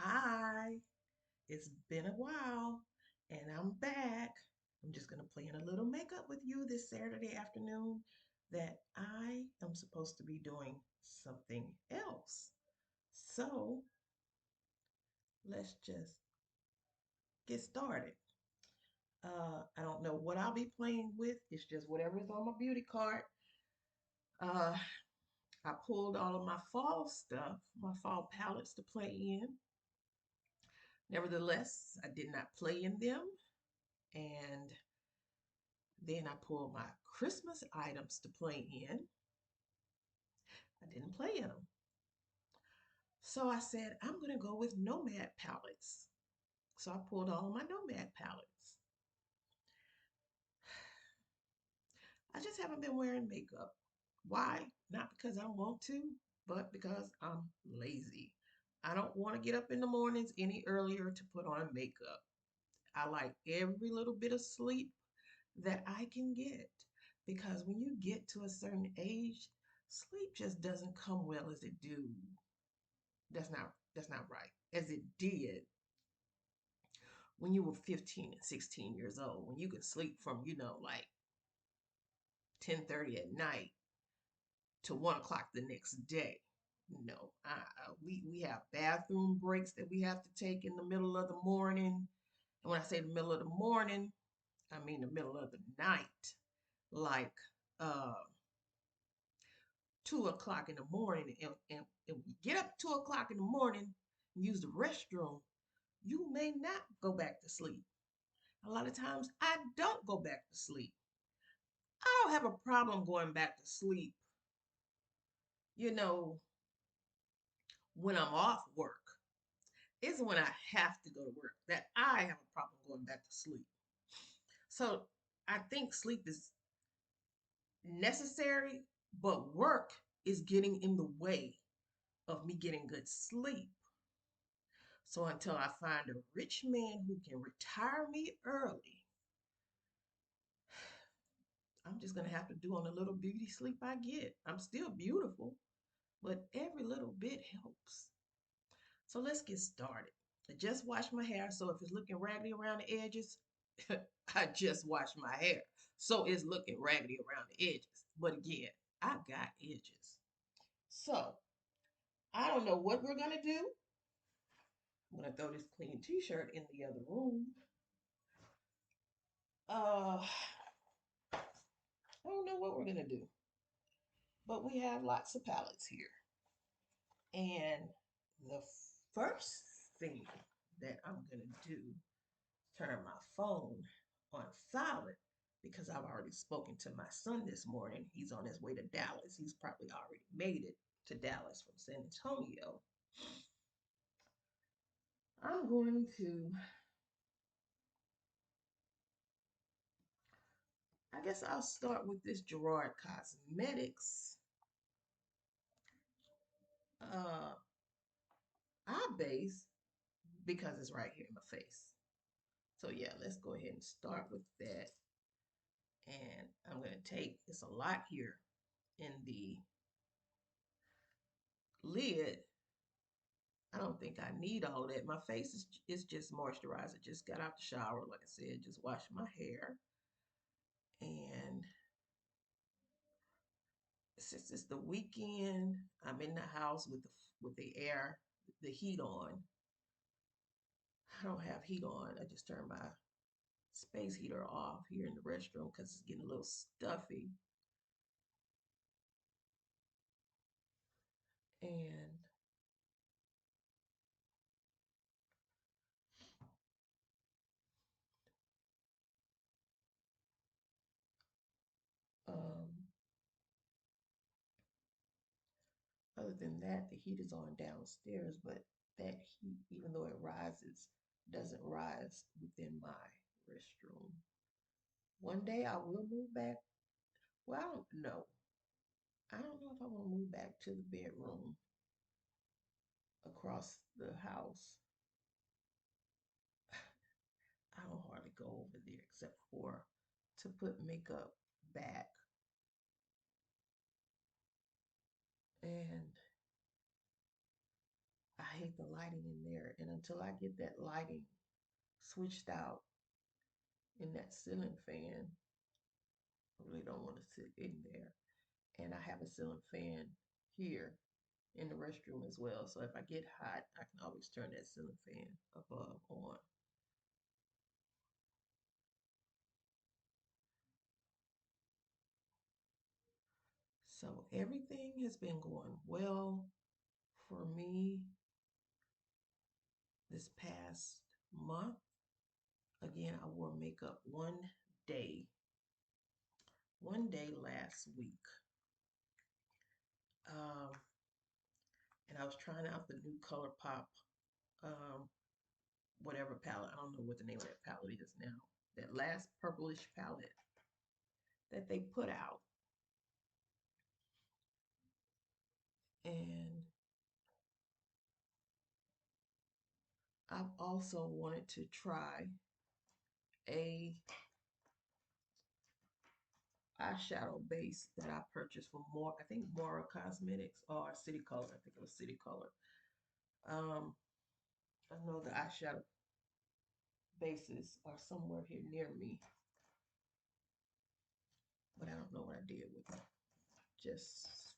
Hi, it's been a while and I'm back. I'm just going to play in a little makeup with you this Saturday afternoon that I am supposed to be doing something else. So let's just get started. I don't know what I'll be playing with. It's just whatever's on my beauty card. Uh, I pulled all of my fall stuff, my fall palettes to play in. Nevertheless, I did not play in them. And then I pulled my Christmas items to play in. I didn't play in them. So I said, I'm going to go with Nomad palettes. So I pulled all of my Nomad palettes. I just haven't been wearing makeup. Why? Not because I want to, but because I'm lazy. I don't want to get up in the mornings any earlier to put on makeup. I like every little bit of sleep that I can get because when you get to a certain age, sleep just doesn't come well as it do. That's not right. As it did when you were 15 and 16 years old, when you could sleep from, like 10:30 at night to 1 o'clock the next day. No, we have bathroom breaks that we have to take in the middle of the morning. And when I say the middle of the morning, I mean the middle of the night, like uh, 2 o'clock in the morning. And we get up 2 o'clock in the morning and use the restroom, you may not go back to sleep. A lot of times I don't go back to sleep. I don't have a problem going back to sleep, you know, when I'm off work. It's when I have to go to work that I have a problem going back to sleep. So I think sleep is necessary, but work is getting in the way of me getting good sleep. So until I find a rich man who can retire me early, I'm just going to have to do on the little beauty sleep I get. I'm still beautiful, but every little bit helps. So let's get started. I just washed my hair, so if it's looking raggedy around the edges, I just washed my hair. So it's looking raggedy around the edges. But again, I got edges. So I don't know what we're going to do. I'm going to throw this clean t-shirt in the other room. Uh, I don't know what we're going to do, but we have lots of palettes here. And the first thing that I'm going to do is turn my phone on silent because I've already spoken to my son this morning. He's on his way to Dallas. He's probably already made it to Dallas from San Antonio. I'm going to, I guess I'll start with this Gerard Cosmetics uh, eye base because it's right here in my face. So yeah, let's go ahead and start with that. And I'm going to take, it's a lot here in the lid. I don't think I need all of that. My face is just moisturized. I just got out the shower, like I said, just washed my hair. And since it's the weekend, I'm in the house with the heat on. I don't have heat on. I just turned my space heater off here in the restroom because it's getting a little stuffy. And um, other than that, the heat is on downstairs, but that heat, even though it rises, doesn't rise within my restroom. One day I will move back. Well, I don't know. I don't know if I want to move back to the bedroom across the house. I don't hardly go over there except for to put makeup back. And I I hate the lighting in there. And until I get that lighting switched out in that ceiling fan, I really don't want to sit in there. And I have a ceiling fan here in the restroom as well. So if I get hot, I can always turn that ceiling fan above on. So everything has been going well for me this past month. Again, I wore makeup day, one day last week. Um, and I was trying out the new ColourPop, um, whatever palette. I don't know what the name of that palette is now. That last purplish palette that they put out. And I've also wanted to try a eyeshadow base that I purchased from I think Mora Cosmetics or City Color. I think it was City Color. Um, I know the eyeshadow bases are somewhere here near me, but I don't know what I did with them. Just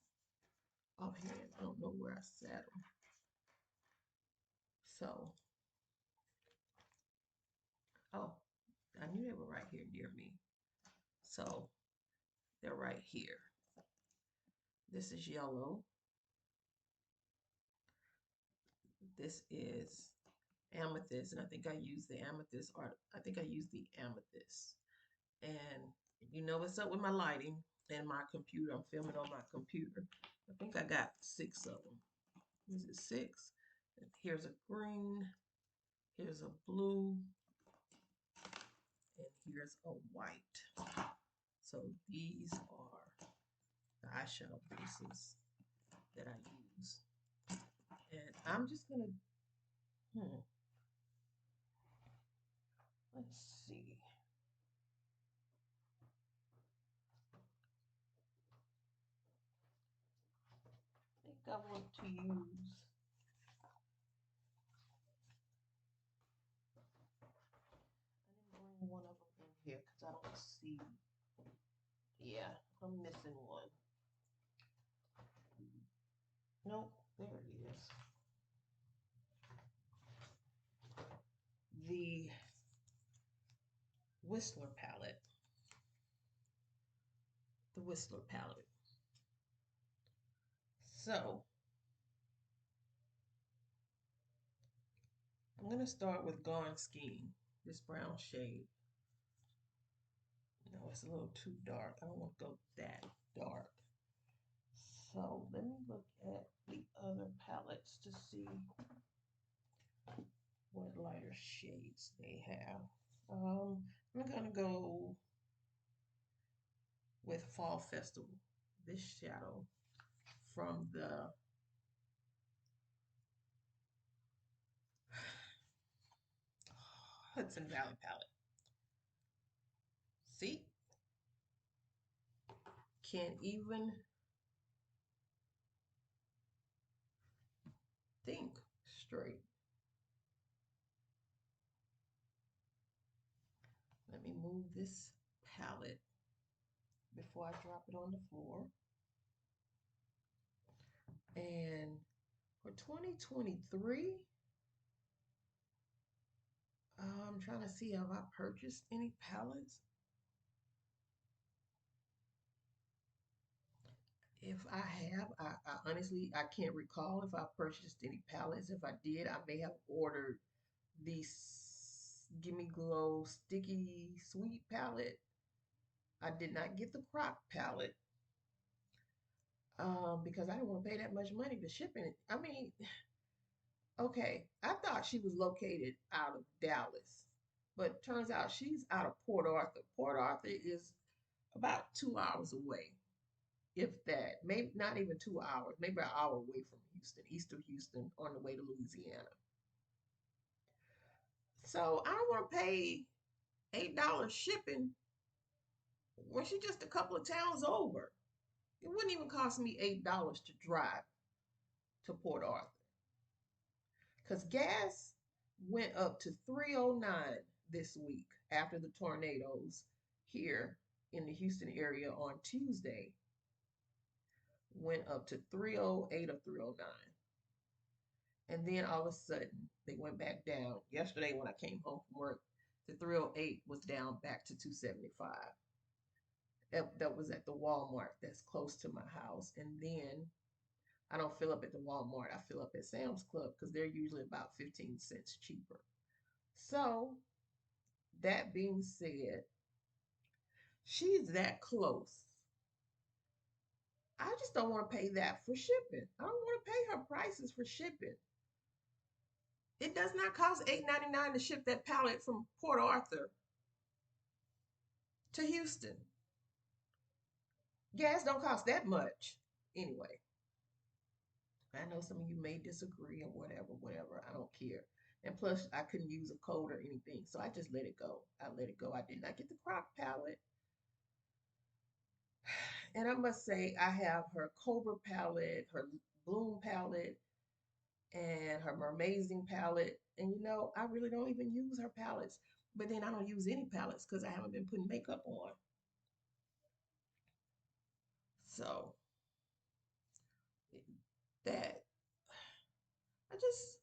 offhand, I don't know where I sat them. So, oh, I knew they were right here near me. So they're right here. This is yellow. This is amethyst, and I think I used the amethyst, or I think I used the amethyst. And you know what's up with my lighting and my computer. I'm filming on my computer. I think I got 6 of them. Is it 6? Here's a green, here's a blue, and here's a white. So these are the eyeshadow bases that I use. And I'm just gonna, let's see. I think I want to use, I didn't bring one of them in here because I don't see, yeah, I'm missing one. Nope, there it is. The Whistler palette. The Whistler palette. So I'm going to start with Gone Skiing, this brown shade. No, it's a little too dark. I don't want to go that dark. So let me look at the other palettes to see what lighter shades they have. I'm going to go with Fall Festival, this shadow from the Hudson Valley palette. See? Can't even think straight. Let me move this palette before I drop it on the floor. And for 2023, I'm trying to see have I purchased any palettes. If I have, I honestly I can't recall if I purchased any palettes. If I did, I may have ordered the Gimme Glow Sticky Sweet palette. I did not get the Croc palette because I didn't want to pay that much money to ship it. I mean, okay, I thought she was located out of Dallas, but turns out she's out of Port Arthur. Port Arthur is about 2 hours away, if that. Maybe not even 2 hours, maybe an hour away from Houston, east of Houston, on the way to Louisiana. So I don't want to pay $8 shipping when she's just a couple of towns over. It wouldn't even cost me $8 to drive to Port Arthur. because gas went up to 309 this week after the tornadoes here in the Houston area on Tuesday. Went up to 308 or 309. And then all of a sudden, they went back down. Yesterday, when I came home from work, the 308 was down back to 275. That was at the Walmart that's close to my house. And then I don't fill up at the Walmart. I fill up at Sam's Club because they're usually about 15 cents cheaper. So, that being said, she's that close. I just don't want to pay that for shipping. I don't want to pay her prices for shipping. It does not cost $8.99 to ship that pallet from Port Arthur to Houston. Gas don't cost that much. Anyway, I know some of you may disagree or whatever, whatever. I don't care. And plus, I couldn't use a code or anything, so I just let it go. I let it go. I did not get the crock pallet. And I must say, I have her Cobra palette, her Bloom palette, and her Mermazing palette. And I really don't even use her palettes. But then I don't use any palettes because I haven't been putting makeup on. So that I just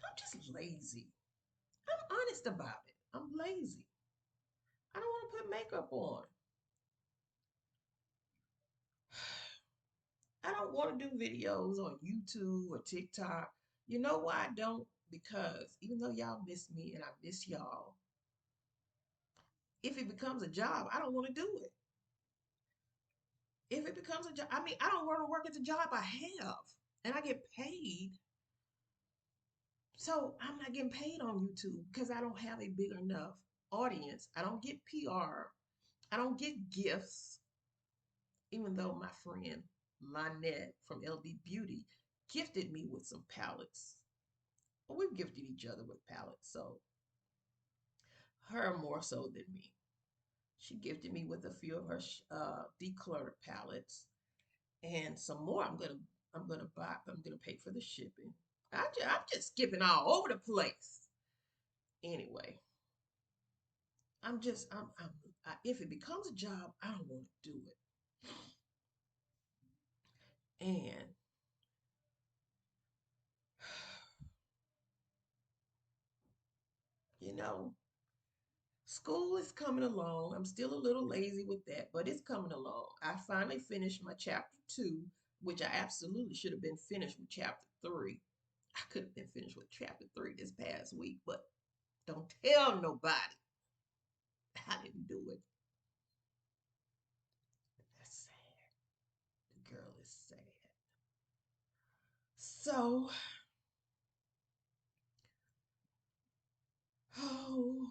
I'm just lazy. I'm honest about it. I'm lazy. I don't want to put makeup on. I don't want to do videos on YouTube or TikTok. You know why I don't? Because even though y'all miss me and I miss y'all, if it becomes a job, I don't want to do it. If it becomes a job, I mean, I don't want to work at the job I have and I get paid. So I'm not getting paid on YouTube because I don't have a big enough audience. I don't get PR. I don't get gifts, even though my friend Lynette from LD Beauty gifted me with some palettes. Well, we've gifted each other with palettes, so her more so than me. She gifted me with a few of her decluttered palettes and some more. I'm gonna buy. I'm gonna pay for the shipping. I'm just skipping all over the place. Anyway, if it becomes a job, I don't want to do it. And you know, school is coming along. I'm still a little lazy with that, but it's coming along. I finally finished my chapter 2, which I absolutely should have been finished with chapter 3. I could have been finished with chapter 3 this past week, but don't tell nobody I didn't do it. That's sad. The girl is sad. So, oh,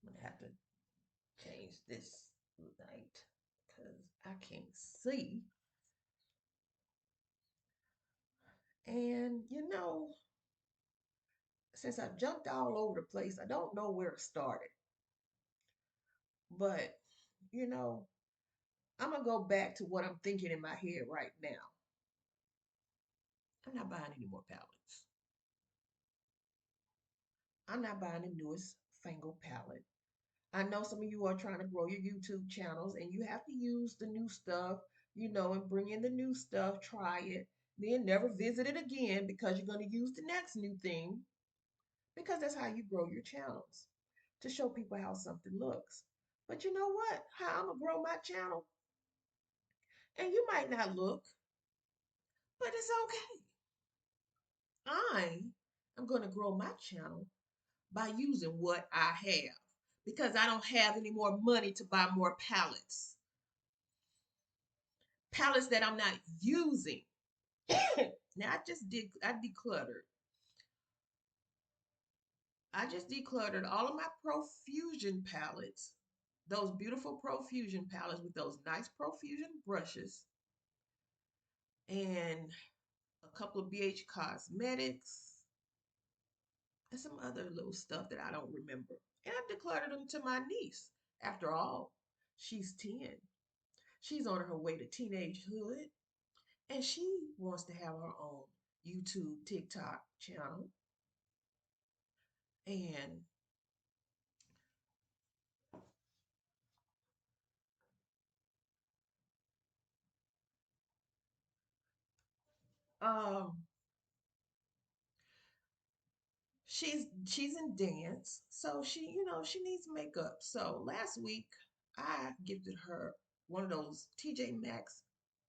I'm gonna have to change this light because I can't see. And since I jumped all over the place, I don't know where it started. But, you know, I'm gonna go back to what I'm thinking in my head right now. I'm not buying any more palettes. I'm not buying the newest fangled palette. I know some of you are trying to grow your YouTube channels and you have to use the new stuff, and bring in the new stuff, try it, then never visit it again because you're going to use the next new thing because that's how you grow your channels to show people how something looks. But you know what? How I'm going to grow my channel, and you might not look, but it's okay. I am going to grow my channel by using what I have because I don't have any more money to buy more palettes. Palettes that I'm not using. Now I decluttered. I just decluttered all of my Profusion palettes, those beautiful Profusion palettes with those nice Profusion brushes, and a couple of BH Cosmetics, and some other little stuff that I don't remember. And I decluttered them to my niece. After all, she's 10. She's on her way to teenagehood. And she wants to have her own YouTube, TikTok channel. And um, she's in dance, so she needs makeup. So last week I gifted her one of those TJ Maxx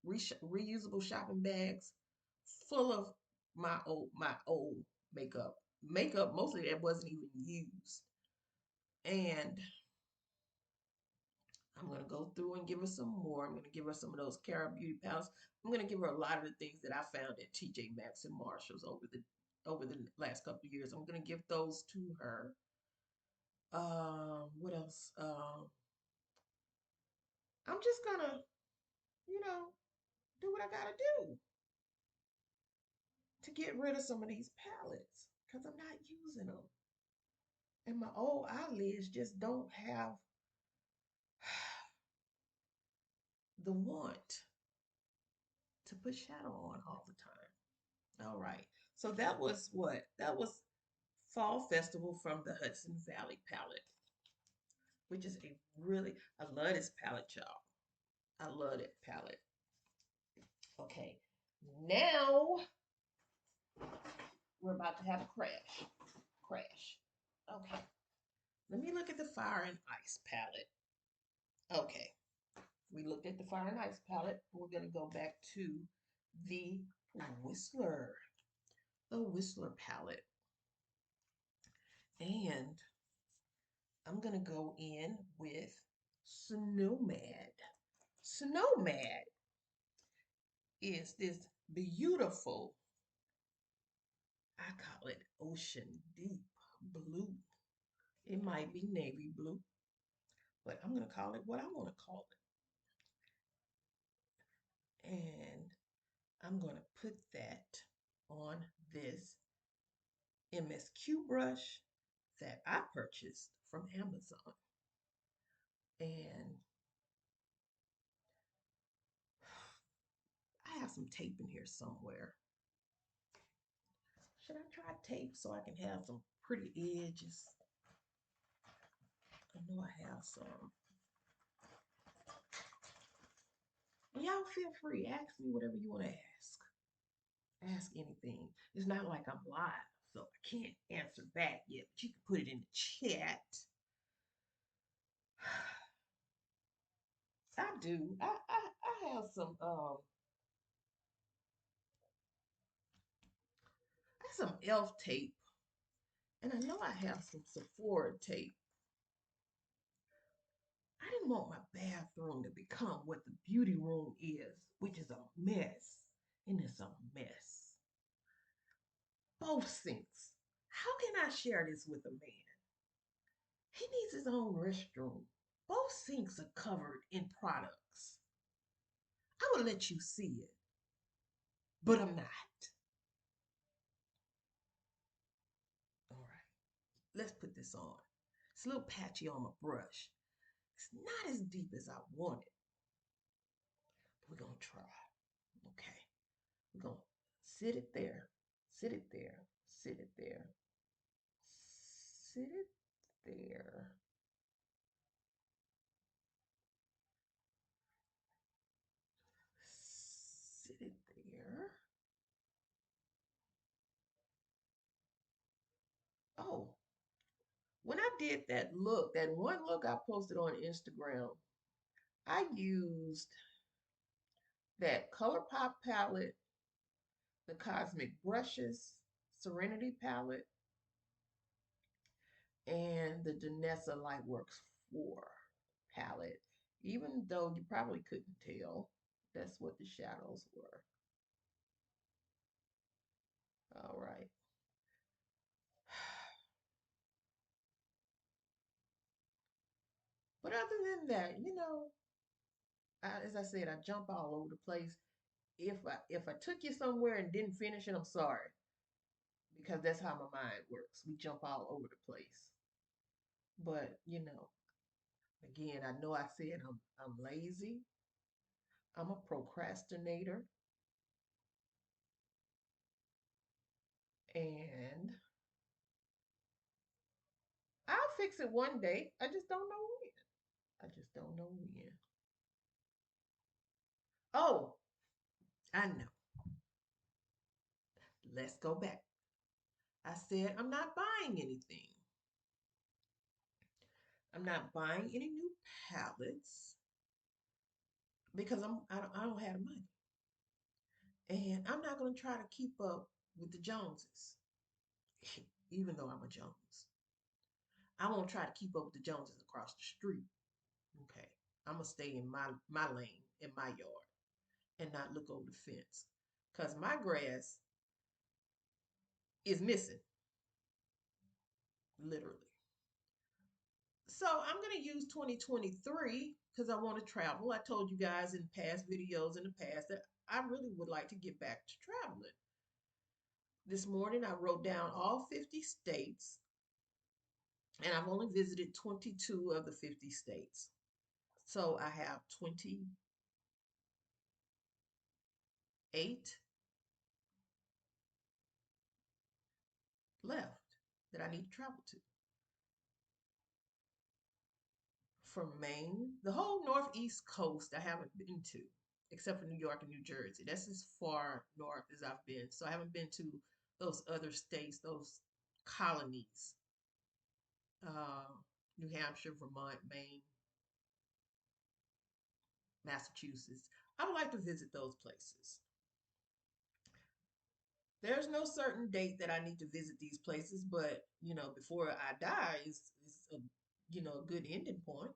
reusable shopping bags full of my old makeup mostly that wasn't even used. And I'm gonna go through and give her some more. I'm gonna give her some of those Cara Beauty palettes. I'm gonna give her a lot of the things that I found at TJ Maxx and Marshalls over the last couple of years. I'm gonna give those to her. What else? I'm just gonna, you know, do what I gotta do to get rid of some of these palettes because I'm not using them. And my old eyelids just don't have the want to put shadow on all the time. All right. So that was what? That was Fall Festival from the Hudson Valley palette, which is a really, I love this palette, y'all. I love that palette. Okay. Now we're about to have a crash. Crash. Okay. Let me look at the Fire and Ice palette. Okay. We looked at the Fire and Ice palette. We're going to go back to the Whistler. The Whistler palette. And I'm going to go in with Snowmad. Snowmad is this beautiful, I call it ocean deep blue. It might be navy blue, but I'm going to call it what I want to call it. And I'm going to put that on this MSQ brush that I purchased from Amazon. And I have some tape in here somewhere. Should I try tape so I can have some pretty edges? I know I have some. Y'all feel free. Ask me whatever you want to ask. Ask anything. It's not like I'm live, so I can't answer back yet, but you can put it in the chat. I do. I have some elf tape, and I know I have some Sephora tape. I didn't want my bathroom to become what the beauty room is, which is a mess. And it's a mess. Both sinks. How can I share this with a man? He needs his own restroom. Both sinks are covered in products. I would let you see it, but I'm not. All right, let's put this on. It's a little patchy on my brush. It's not as deep as I wanted, but we're going to try. Okay, we're going to sit it there, sit it there, sit it there, sit it there. Sit it there. Oh, when I did that one look I posted on Instagram, I used that ColourPop palette, the Cosmic Brushes Serenity palette, and the Danessa Lightworks 4 palette. Even though you probably couldn't tell, that's what the shadows were. All right. But other than that, as I said, I jump all over the place. If I took you somewhere and didn't finish it, I'm sorry, because that's how my mind works. We jump all over the place. But again, I know I said I'm lazy. I'm a procrastinator. And I'll fix it one day. I just don't know when. I just don't know when. Oh, I know. Let's go back. I said I'm not buying anything. I'm not buying any new palettes because I don't have the money. And I'm not going to try to keep up with the Joneses, even though I'm a Jones. I won't try to keep up with the Joneses across the street. Okay. I'm going to stay in my lane, in my yard, and not look over the fence. Because my grass is missing, literally. So I'm going to use 2023 because I want to travel. I told you guys in past videos in the past that I really would like to get back to traveling. This morning I wrote down all 50 states, and I've only visited 22 of the 50 states. So I have 28 left that I need to travel to. From Maine, the whole northeast coast I haven't been to, except for New York and New Jersey. That's as far north as I've been. So I haven't been to those other states, those colonies, uh, New Hampshire, Vermont, Maine, Massachusetts. I would like to visit those places. There's no certain date that I need to visit these places, but before I die is a a good ending point.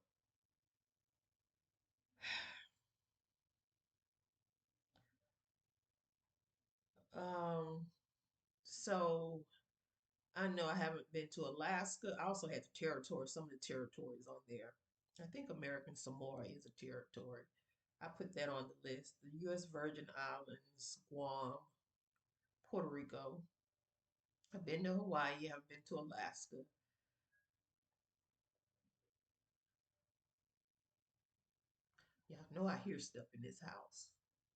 Um, so I know I haven't been to Alaska. I also had the territory, some of the territories on there. I think American Samoa is a territory. I put that on the list. The U.S. Virgin Islands, Guam, Puerto Rico. I've been to Hawaii. I've been to Alaska. Yeah, I know I hear stuff in this house.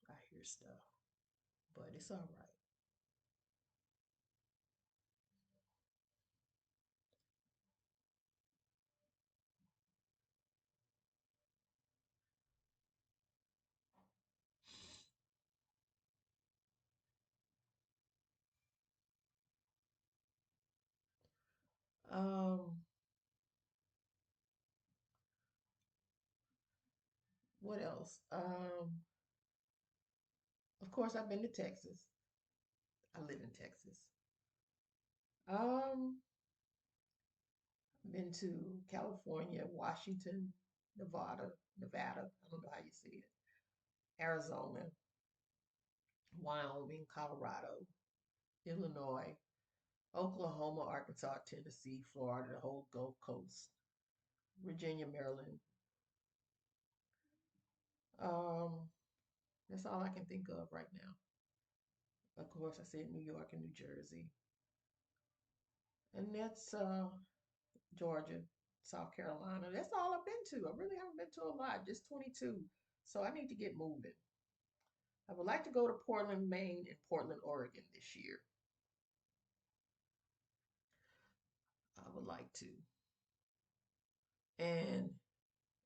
I hear stuff, but it's all right. Um, what else? Of course, I've been to Texas. I live in Texas. Um, been to California, Washington, Nevada. I don't know how you say it. Arizona, Wyoming, Colorado, Illinois, Oklahoma, Arkansas, Tennessee, Florida, the whole Gulf Coast, Virginia, Maryland. Um, that's all I can think of right now. Of course, I said New York and New Jersey, and that's Georgia, South Carolina. That's all I've been to. I really haven't been to a lot, just 22. So I need to get moving. I would like to go to Portland, Maine, and Portland, Oregon this year. I would like to. And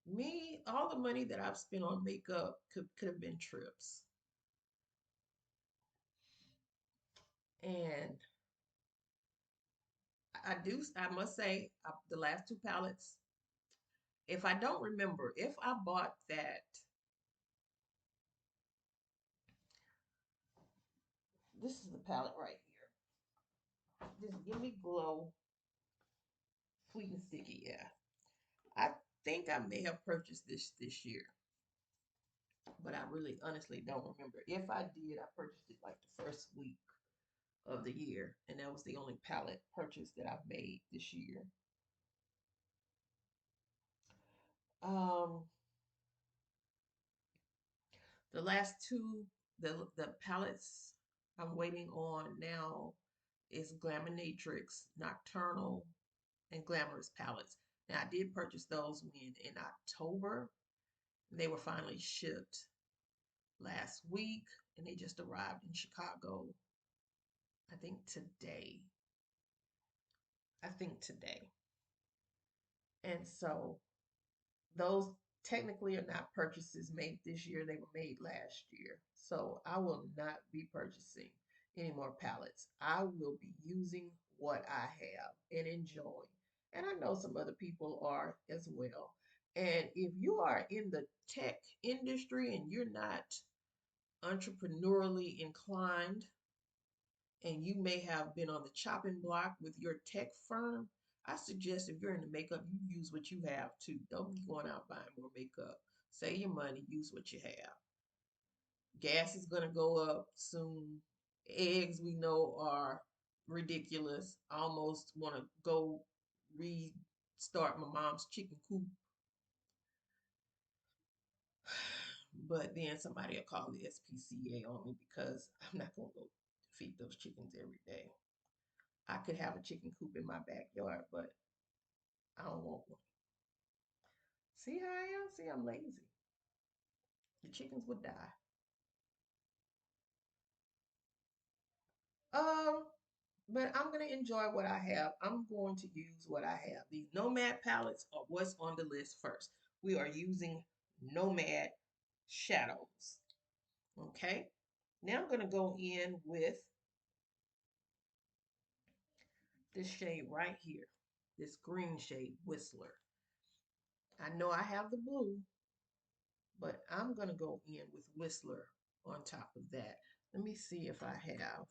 me, all the money that I've spent on makeup could have been trips. And I must say, the last two palettes, if I don't remember, if I bought that, this is the palette right here. This Give Me Glow, Sweet and Sticky, yeah. I think I may have purchased this year, but I really honestly don't remember. If I did, I purchased it like the first week of the year, and that was the only palette purchase that I've made this year. Um, the last two, the palettes I'm waiting on now is Glaminatrix Nocturnal and Glamorous palettes. Now I did purchase those in October. They were finally shipped last week, and they just arrived in Chicago. I think today. I think today. And so those technically are not purchases made this year. They were made last year. So I will not be purchasing any more palettes. I will be using what I have and enjoying. And I know some other people are as well. And if you are in the tech industry and you're not entrepreneurially inclined, and you may have been on the chopping block with your tech firm, I suggest if you're into makeup, you use what you have too. Don't be going out buying more makeup. Save your money, use what you have. Gas is going to go up soon. Eggs we know are ridiculous. I almost want to go restart my mom's chicken coop, but then somebody will call the SPCA on me because I'm not going to go feed those chickens every day. I could have a chicken coop in my backyard, but I don't want one. See how I am? See, I'm lazy. The chickens would die. Um, but I'm gonna enjoy what I have. I'm going to use what I have. These Nomad palettes are what's on the list first. We are using Nomad shadows. Okay. Now I'm gonna go in with this shade right here. This green shade, Whistler. I know I have the blue, but I'm gonna go in with Whistler on top of that. Let me see if I have.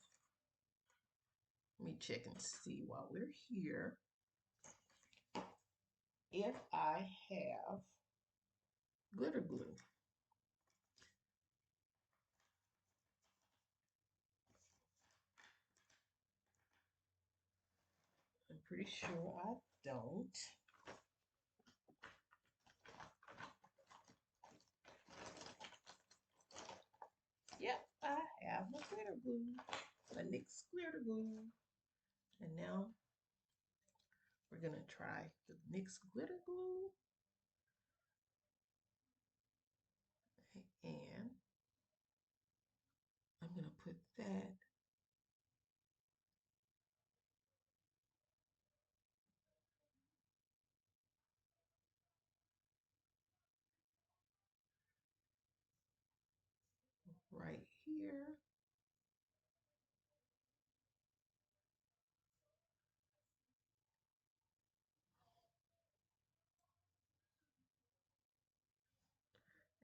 Let me check and see while we're here if I have glitter glue. I'm pretty sure I don't. Yep, I have my glitter glue, my NYX glitter glue. And now we're gonna try the NYX glitter glue. And I'm gonna put that right here.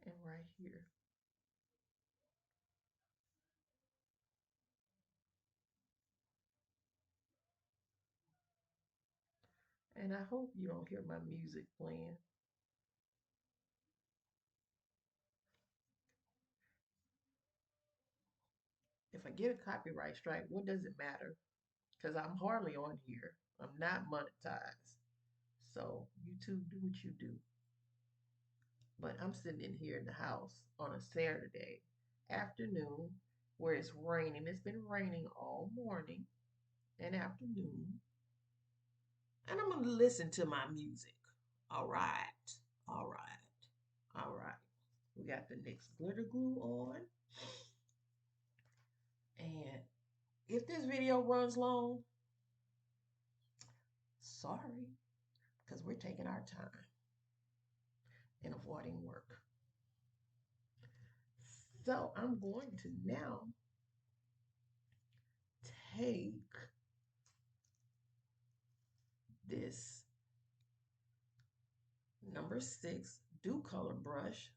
And right here. And I hope you don't hear my music playing. If I get a copyright strike, what does it matter? Because I'm hardly on here. I'm not monetized. So YouTube, do what you do. But I'm sitting in here in the house on a Saturday afternoon where it's raining. It's been raining all morning and afternoon. And I'm going to listen to my music. All right. All right. All right. We got the NYX glitter glue on. And if this video runs long, sorry, because we're taking our time and avoiding work. So I'm going to now take this number 6 Dew Color brush.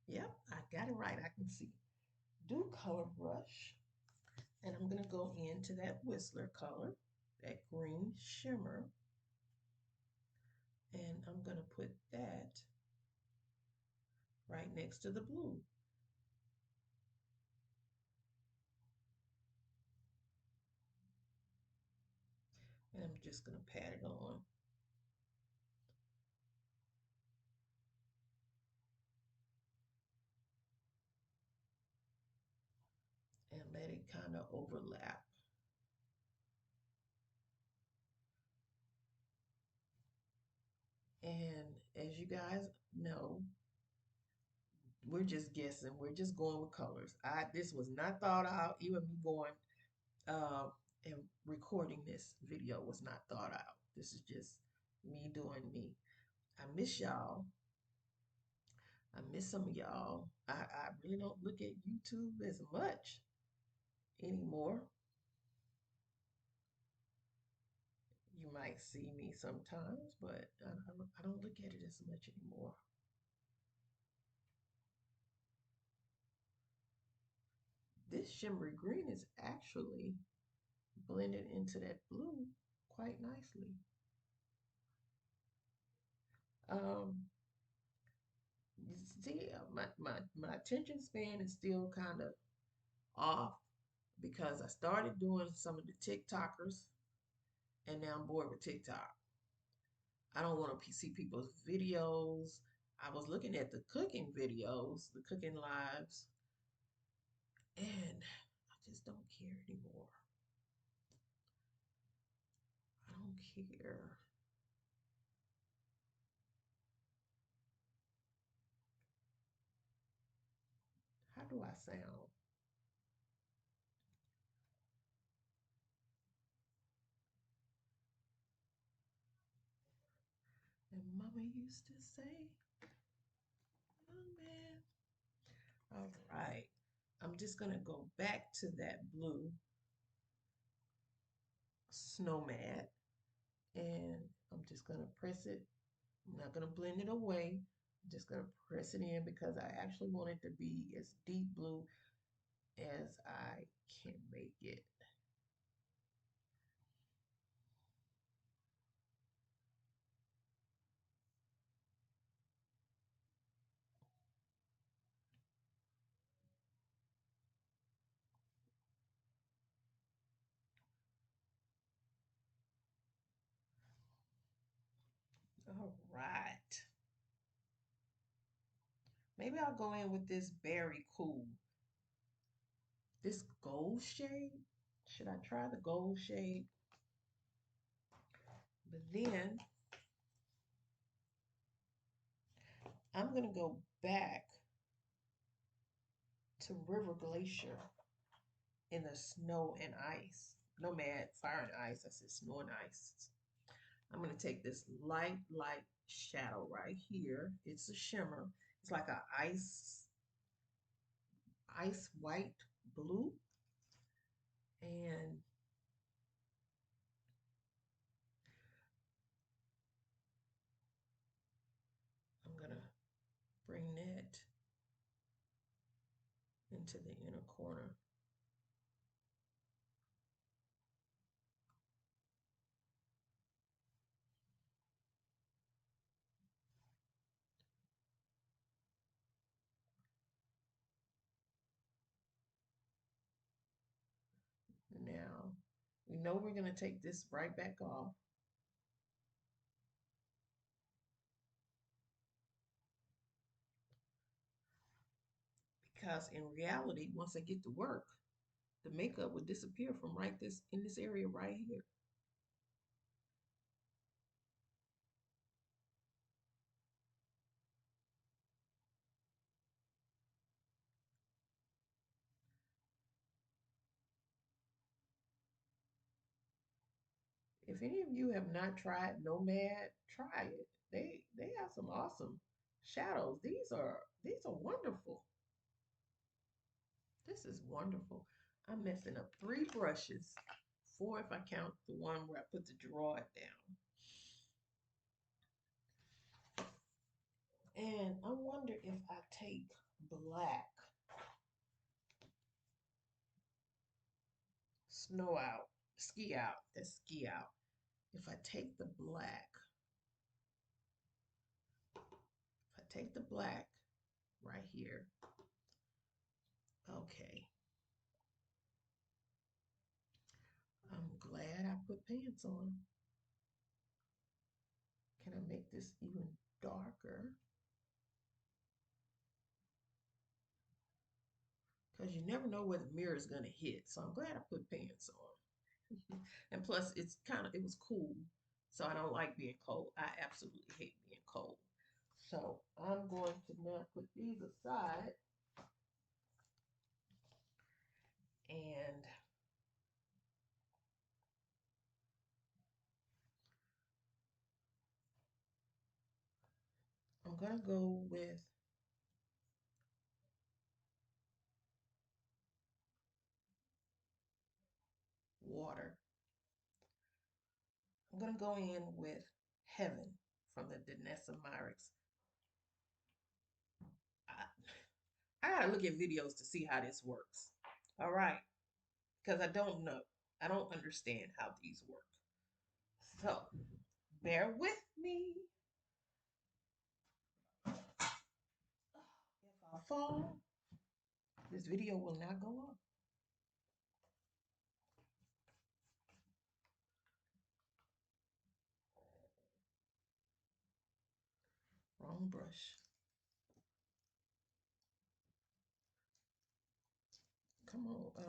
Yep, I got it right. I can see. Dew Color brush. And I'm going to go into that Whistler color, that green shimmer. And I'm going to put that right next to the blue. And I'm just going to pat it on. And let it kind of overlap. And as you guys know, we're just guessing. We're just going with colors. This was not thought out. Even me going, Uh, and recording this video was not thought out. This is just me doing me. I miss y'all. I miss some of y'all. I really don't look at YouTube as much anymore. You might see me sometimes, but I don't look at it as much anymore. This shimmery green is actually blended into that blue quite nicely. Um, you see, my attention span is still kind of off because I started doing some of the TikTokers and now I'm bored with TikTok. I don't want to see people's videos. I was looking at the cooking videos, the cooking lives, and I just don't care anymore. I don't care. How do I sound? And Mama used to say, young man. All right. I'm just going to go back to that blue Nomad and I'm just going to press it. I'm not going to blend it away. I'm just going to press it in because I actually want it to be as deep blue as I can make it. All right. Maybe I'll go in with this berry cool. This gold shade. Should I try the gold shade? But then I'm going to go back to River Glacier in the snow and ice. Nomad Fire and Ice. I said snow and ice. I'm going to take this light shadow right here. It's a shimmer. It's like a ice white blue. And I'm going to bring that into the inner corner. Now, we know we're going to take this right back off. Because in reality, once I get to work, the makeup would disappear from in this area right here. If any of you have not tried Nomad, try it. They have some awesome shadows. These are wonderful. This is wonderful. I'm messing up 3 brushes, 4 if I count the one where I put the draw it down. And I wonder if I take black, snow out, ski out, that's ski out. If I take the black, if I take the black right here, okay. I'm glad I put pants on. Can I make this even darker? Because you never know where the mirror is going to hit. So I'm glad I put pants on. And plus, it was cool. So I don't like being cold. I absolutely hate being cold. So I'm going to now put these aside and I'm gonna go with water. I'm gonna go in with Heaven from the Danessa Myrick's. I gotta look at videos to see how this works. All right, because I don't know. I don't understand how these work. So bear with me. If I fall, this video will not go on. Wrong brush. Come on,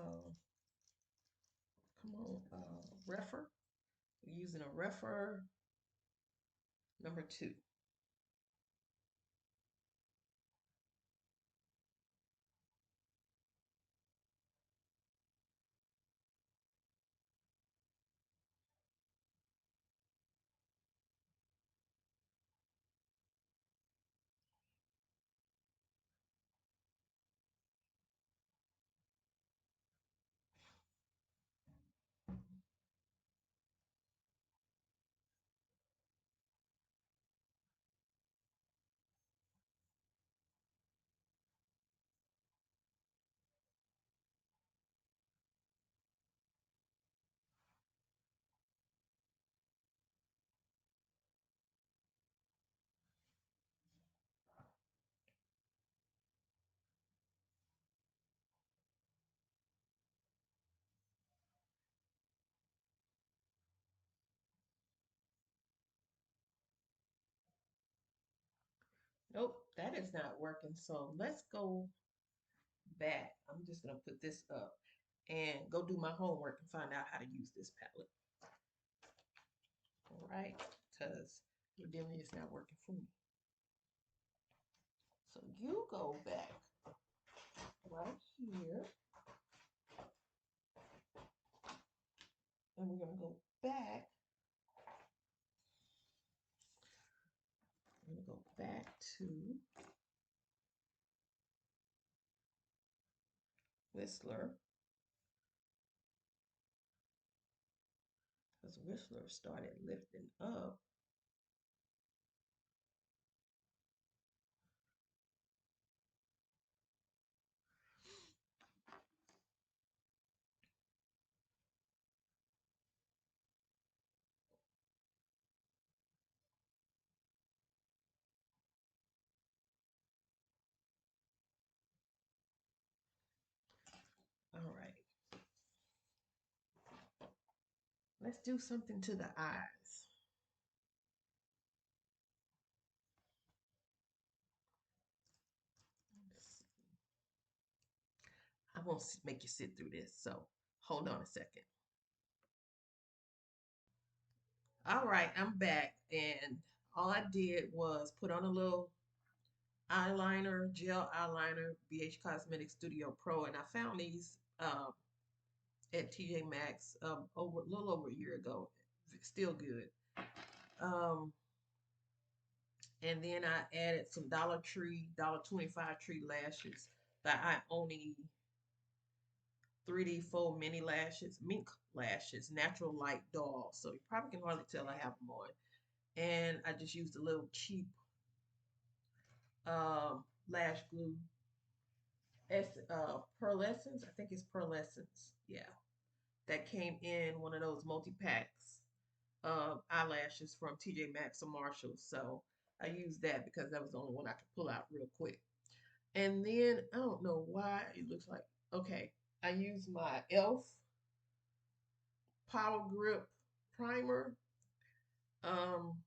refer. We're using a refer number 2. Nope, that is not working. So let's go back. I'm just gonna put this up and go do my homework and find out how to use this palette. All right, because evidently it's not working for me. So you go back right here, and we're gonna go back. I'm gonna go back to Whistler, because Whistler started lifting up. All right, let's do something to the eyes. I won't make you sit through this, so hold on a second. All right, I'm back, and all I did was put on a little eyeliner, gel eyeliner, BH Cosmetic Studio Pro, and I found these at TJ Maxx over a little over a year ago. Still good. Um, and then I added some Dollar Tree, $1.25 tree lashes that I only 3D faux mini lashes, mink lashes, natural light doll. So you probably can hardly tell I have them on. And I just used a little cheap lash glue. It's Pearlescence. I think it's Pearlescence. Yeah. That came in one of those multi-packs of eyelashes from TJ Maxx or Marshalls. So I used that because that was the only one I could pull out real quick. And then I don't know why it looks like, okay, I use my e.l.f. Power Grip Primer. Um,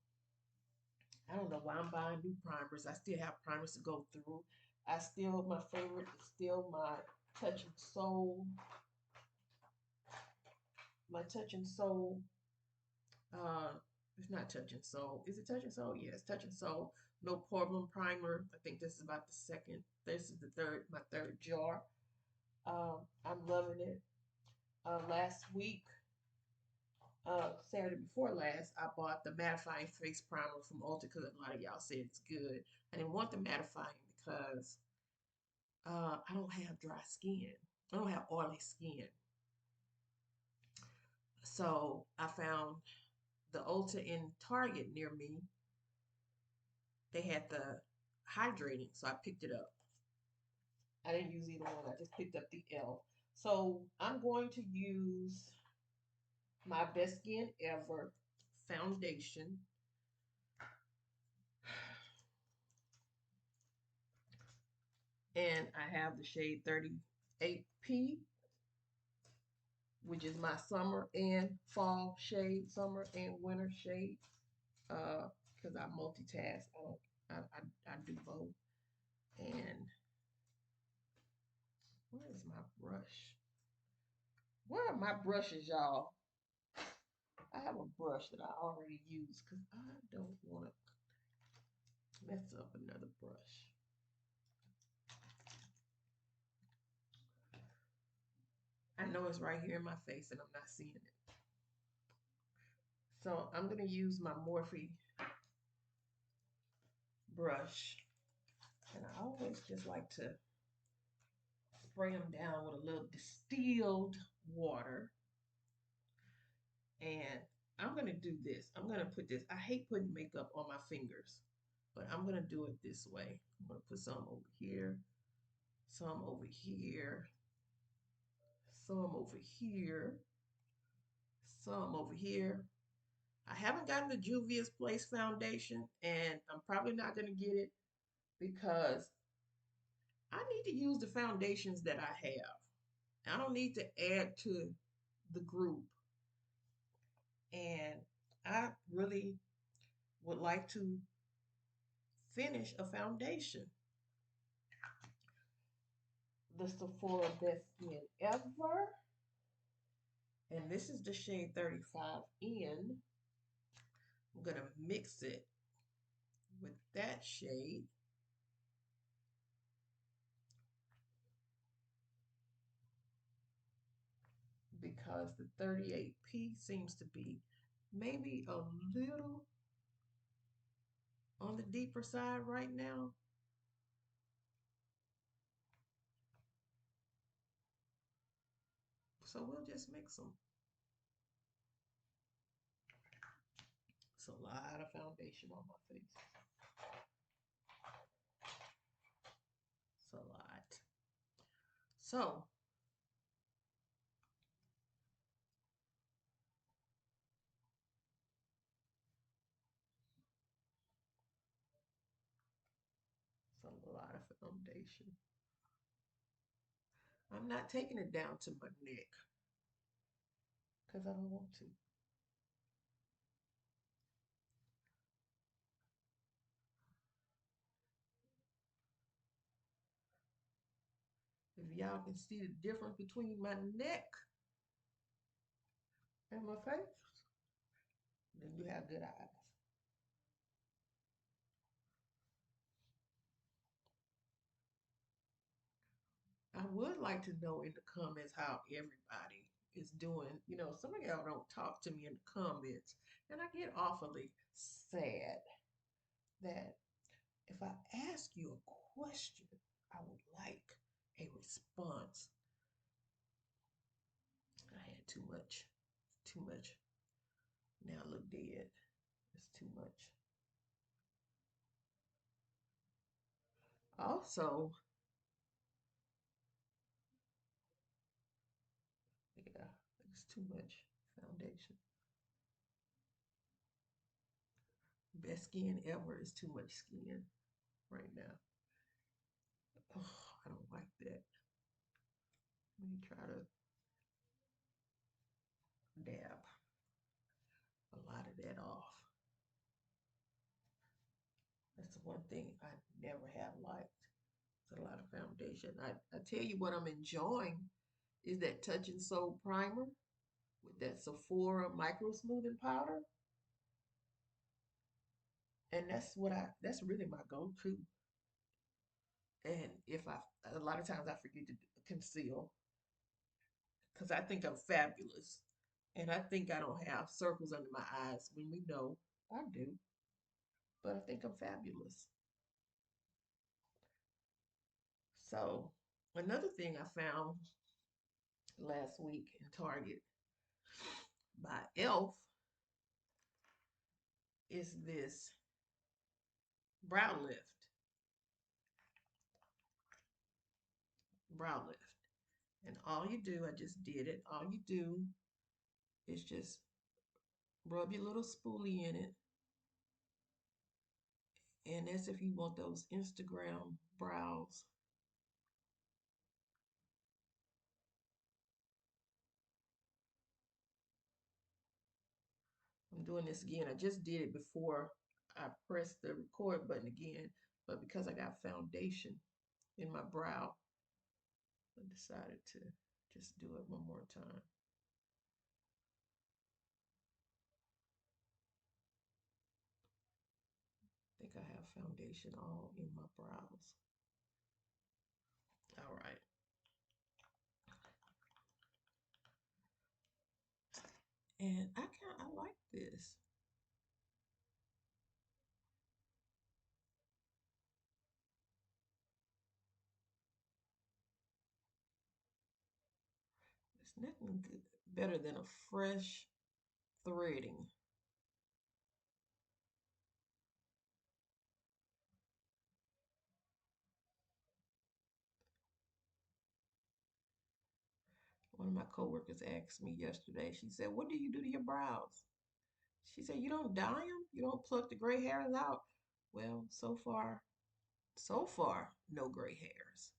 I don't know why I'm buying new primers. I still have primers to go through. My favorite is still my Touch and Soul. My Touch and Soul. Uh, it's not Touch and Soul. Is it Touch and Soul? Yes, Touch and Soul. No Problem Primer. I think this is about the second. This is my third jar. I'm loving it. Last week Saturday before last, I bought the mattifying face primer from Ulta because a lot of y'all said it's good. I didn't want the mattifying because I don't have dry skin. I don't have oily skin. So I found the Ulta in Target near me. They had the hydrating, so I picked it up. I didn't use either one. I just picked up the L. So I'm going to use my Best Skin Ever foundation. And I have the shade 38P, which is my summer and fall shade, summer and winter shade. Because I multitask. I do both. And where is my brush? Where are my brushes, y'all? I have a brush that I already used because I don't want to mess up another brush. I know it's right here in my face and I'm not seeing it. So I'm going to use my Morphe brush. And I always just like to spray them down with a little distilled water. And I'm going to do this. I'm going to put this. I hate putting makeup on my fingers, but I'm going to do it this way. I'm going to put some over here, some over here, some over here, some over here. I haven't gotten the Juvia's Place foundation, and I'm probably not going to get it because I need to use the foundations that I have. I don't need to add to the group. And I really would like to finish a foundation. The Sephora Best Skin Ever. And this is the shade 35 in. I'm going to mix it with that shade. Because the 38P seems to be maybe a little on the deeper side right now. So we'll just mix them. It's a lot of foundation on my face. It's a lot. So it's a lot of foundation. I'm not taking it down to my neck because I don't want to. If y'all can see the difference between my neck and my face, then you have good eyes. I would like to know in the comments how everybody is doing. You know, some of y'all don't talk to me in the comments, and I get awfully sad that if I ask you a question, I would like a response. I had too much, too much. Now I look dead. It's too much. Also, yeah, it's too much foundation. Best skin ever is too much skin right now. Oh, I don't like that. Let me try to dab a lot of that off. That's the one thing I never have liked. It's a lot of foundation. I tell you what I'm enjoying is that Touch and Soul primer with that Sephora micro smoothing powder. And that's really my go-to. And if I a lot of times I forget to conceal because I think I'm fabulous. And I think I don't have circles under my eyes when we know I do. But I think I'm fabulous. So, another thing I found last week in Target by Elf is this brow lift. Brow lift. And all you do, I just did it. All you do is just rub your little spoolie in it. And that's if you want those Instagram brows. I'm doing this again. I just did it before I pressed the record button again, but because I got foundation in my brow, I decided to just do it one more time. I think I have foundation all in my brows. All right. And I like this. It's nothing good, better than a fresh threading. One of my coworkers asked me yesterday, she said, "What do you do to your brows?" She said, "You don't dye them? You don't pluck the gray hairs out?" Well, so far, no gray hairs.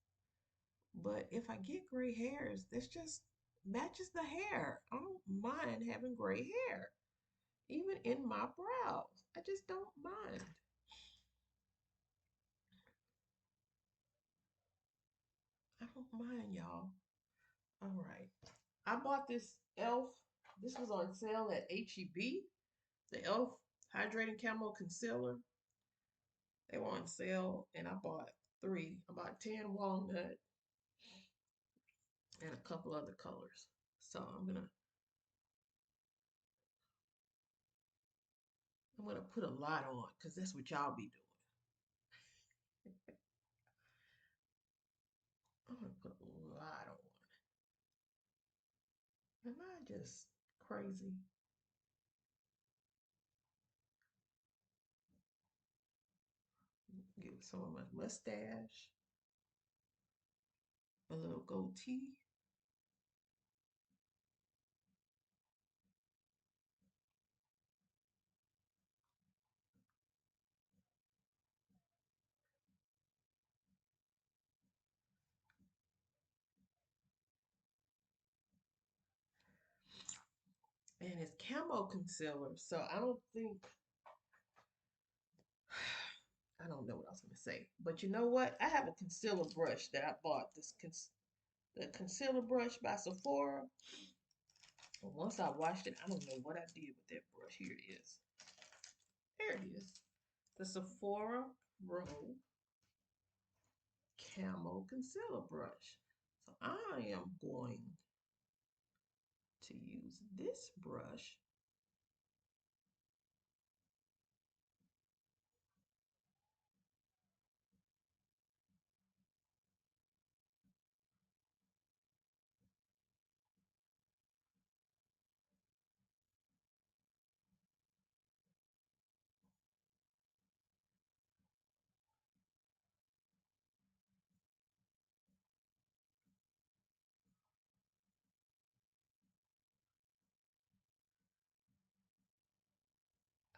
But if I get gray hairs, this just matches the hair. I don't mind having gray hair, even in my brows. I just don't mind. I don't mind, y'all. All right. I bought this e.l.f. This was on sale at HEB. The e.l.f. Hydrating Camo Concealer. They were on sale, and I bought three. I bought 10 walnut and a couple other colors. So I'm gonna put a lot on because that's what y'all be doing. I'm gonna put a lot on. Am I just crazy? Get some of my mustache, a little goatee. And it's camo concealer. So I don't know what I was gonna say. But you know what? I have a concealer brush that I bought. The concealer brush by Sephora. And once I washed it, I don't know what I did with that brush. Here it is. There it is. The Sephora Pro Camo Concealer Brush. So I am going to use this brush.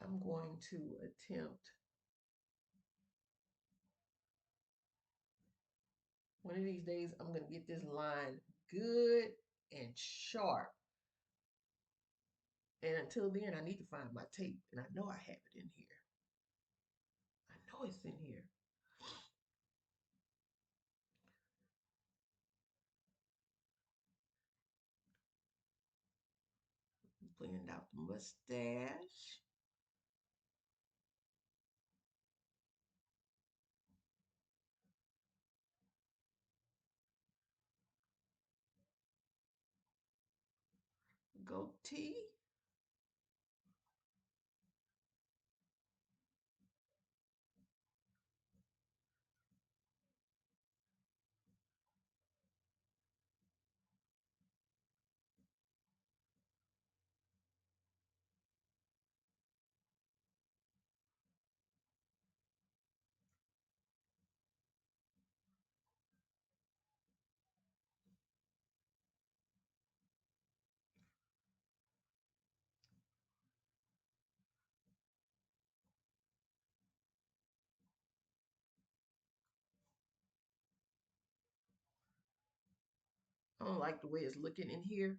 I'm going to attempt one of these days. I'm going to get this line good and sharp. And until then, I need to find my tape. And I know I have it in here. I know it's in here. Blend out the mustache. goatee. I don't like the way it's looking in here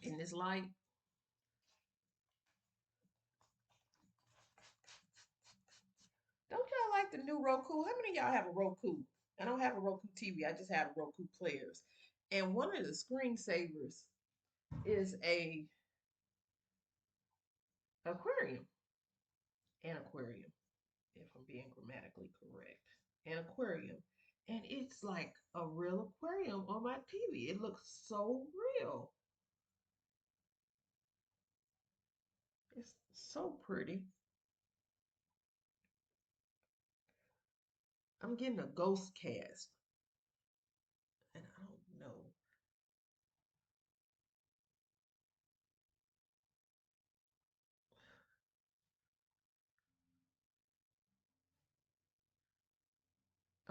in this light. Don't y'all like the new Roku? How many of y'all have a Roku? I don't have a Roku TV. I just have Roku players. And one of the screensavers is a aquarium. An aquarium, if I'm being grammatically correct. An aquarium. And it's like a real aquarium on my TV. It looks so real. It's so pretty. I'm getting a ghost cast. And I don't know.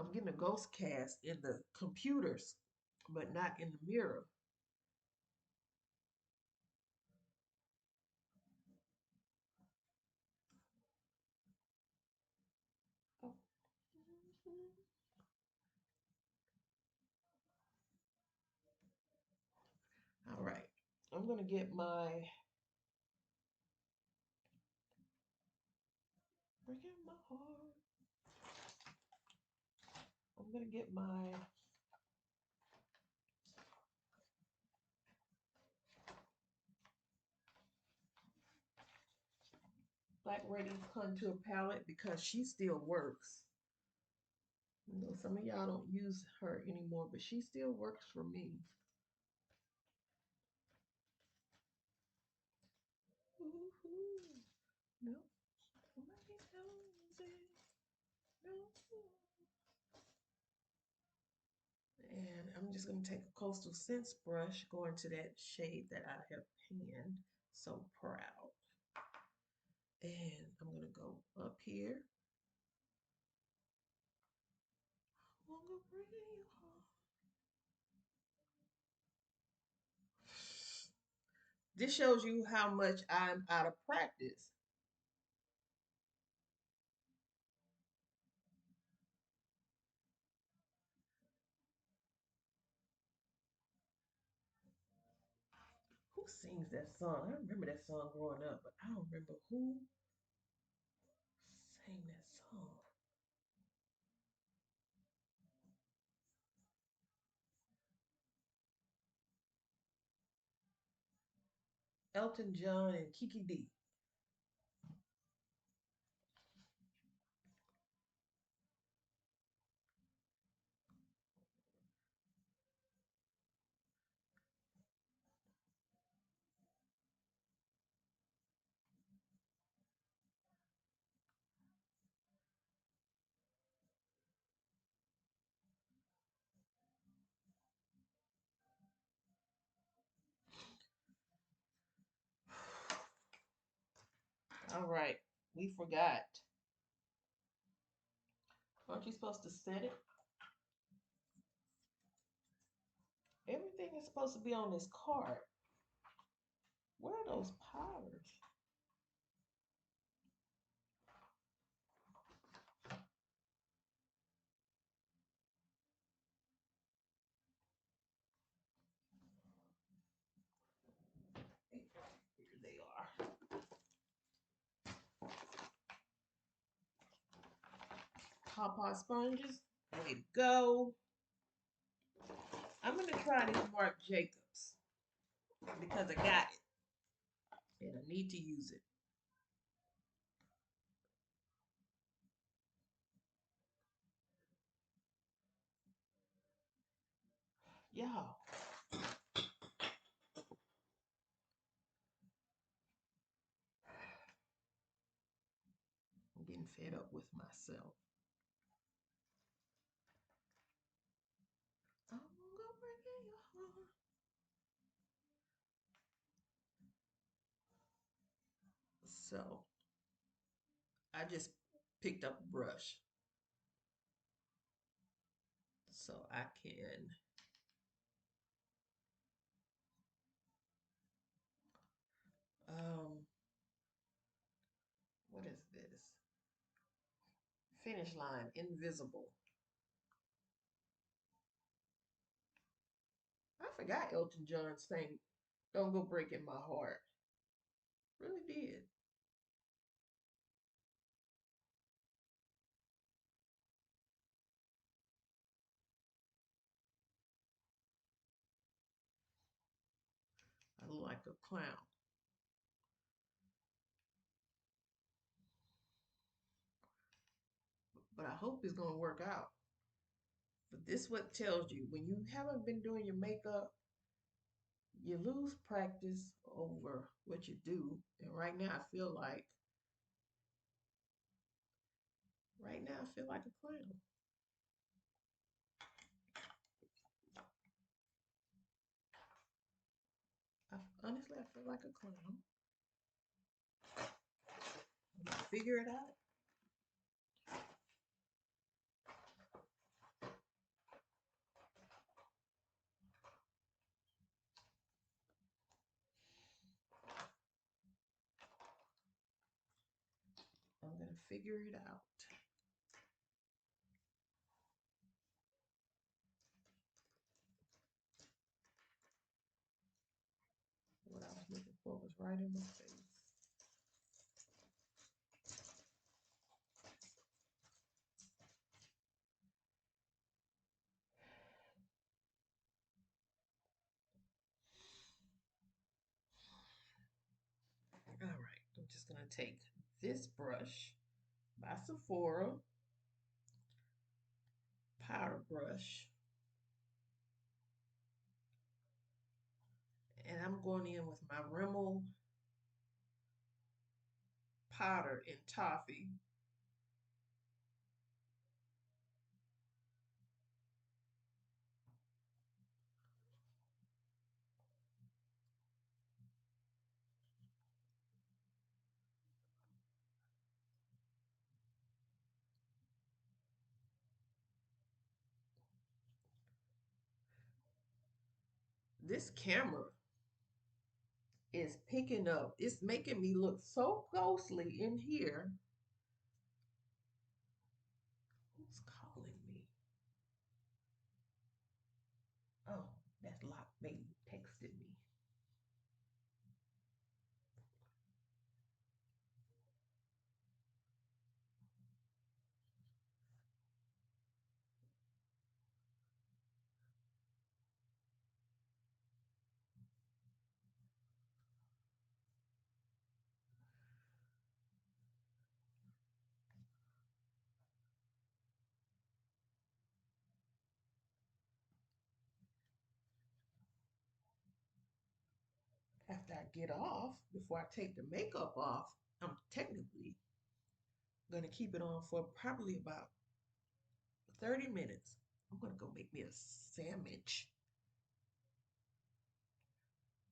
I'm getting a ghost cast in the computers, but not in the mirror. Oh. All right. I'm going to get break in my heart. I'm going to get my Black Radiance Contour Palette because she still works. You know, some of y'all don't use her anymore, but she still works for me. Ooh, no, nobody knows it. No. And I'm just going to take a Coastal Scents brush, go into that shade that I have panned. So proud. And I'm going to go up here. This shows you how much I'm out of practice. Who sings that song? I remember that song growing up, but I don't remember who sang that song. Elton John and Kiki D. All right, we forgot. Aren't you supposed to set it? Everything is supposed to be on this card. Where are those powders? Here they are. Pawpaw sponges. Way to go. I'm going to try this Marc Jacobs because I got it and I need to use it. Y'all, getting fed up with myself. I'm gonna break in your heart. So I just picked up a brush so I can um what is this? Finish line invisible. I forgot Elton John sang "Don't Go Breaking My Heart." Really did. I look like a clown, but I hope it's gonna work out. But this what tells you when you haven't been doing your makeup, you lose practice over what you do. And right now I feel like a clown. Honestly, I feel like a clown. I'm gonna figure it out. I'm gonna figure it out. What I was looking for was right in my face. All right, I'm just gonna take this brush by Sephora, powder brush, and I'm going in with my Rimmel powder in toffee. This camera is picking up. It's making me look so closely in here. Who's calling me? Oh, that's Lock Baby texted me. After I get off, before I take the makeup off, I'm technically gonna keep it on for probably about 30 minutes. I'm gonna go make me a sandwich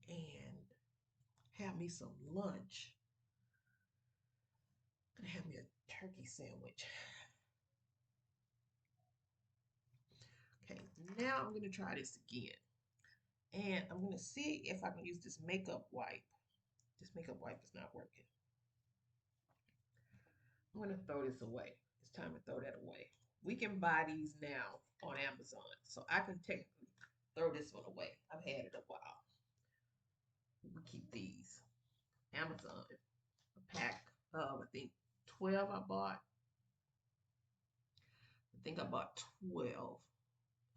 and have me some lunch. I'm gonna have me a turkey sandwich. Okay, now I'm gonna try this again. And I'm gonna see if I can use this makeup wipe. This makeup wipe is not working. I'm gonna throw this away. It's time to throw that away. We can buy these now on Amazon, so I can technically throw this one away. I've had it a while. We keep these. Amazon, a pack of I think 12 I bought. I think I bought 12.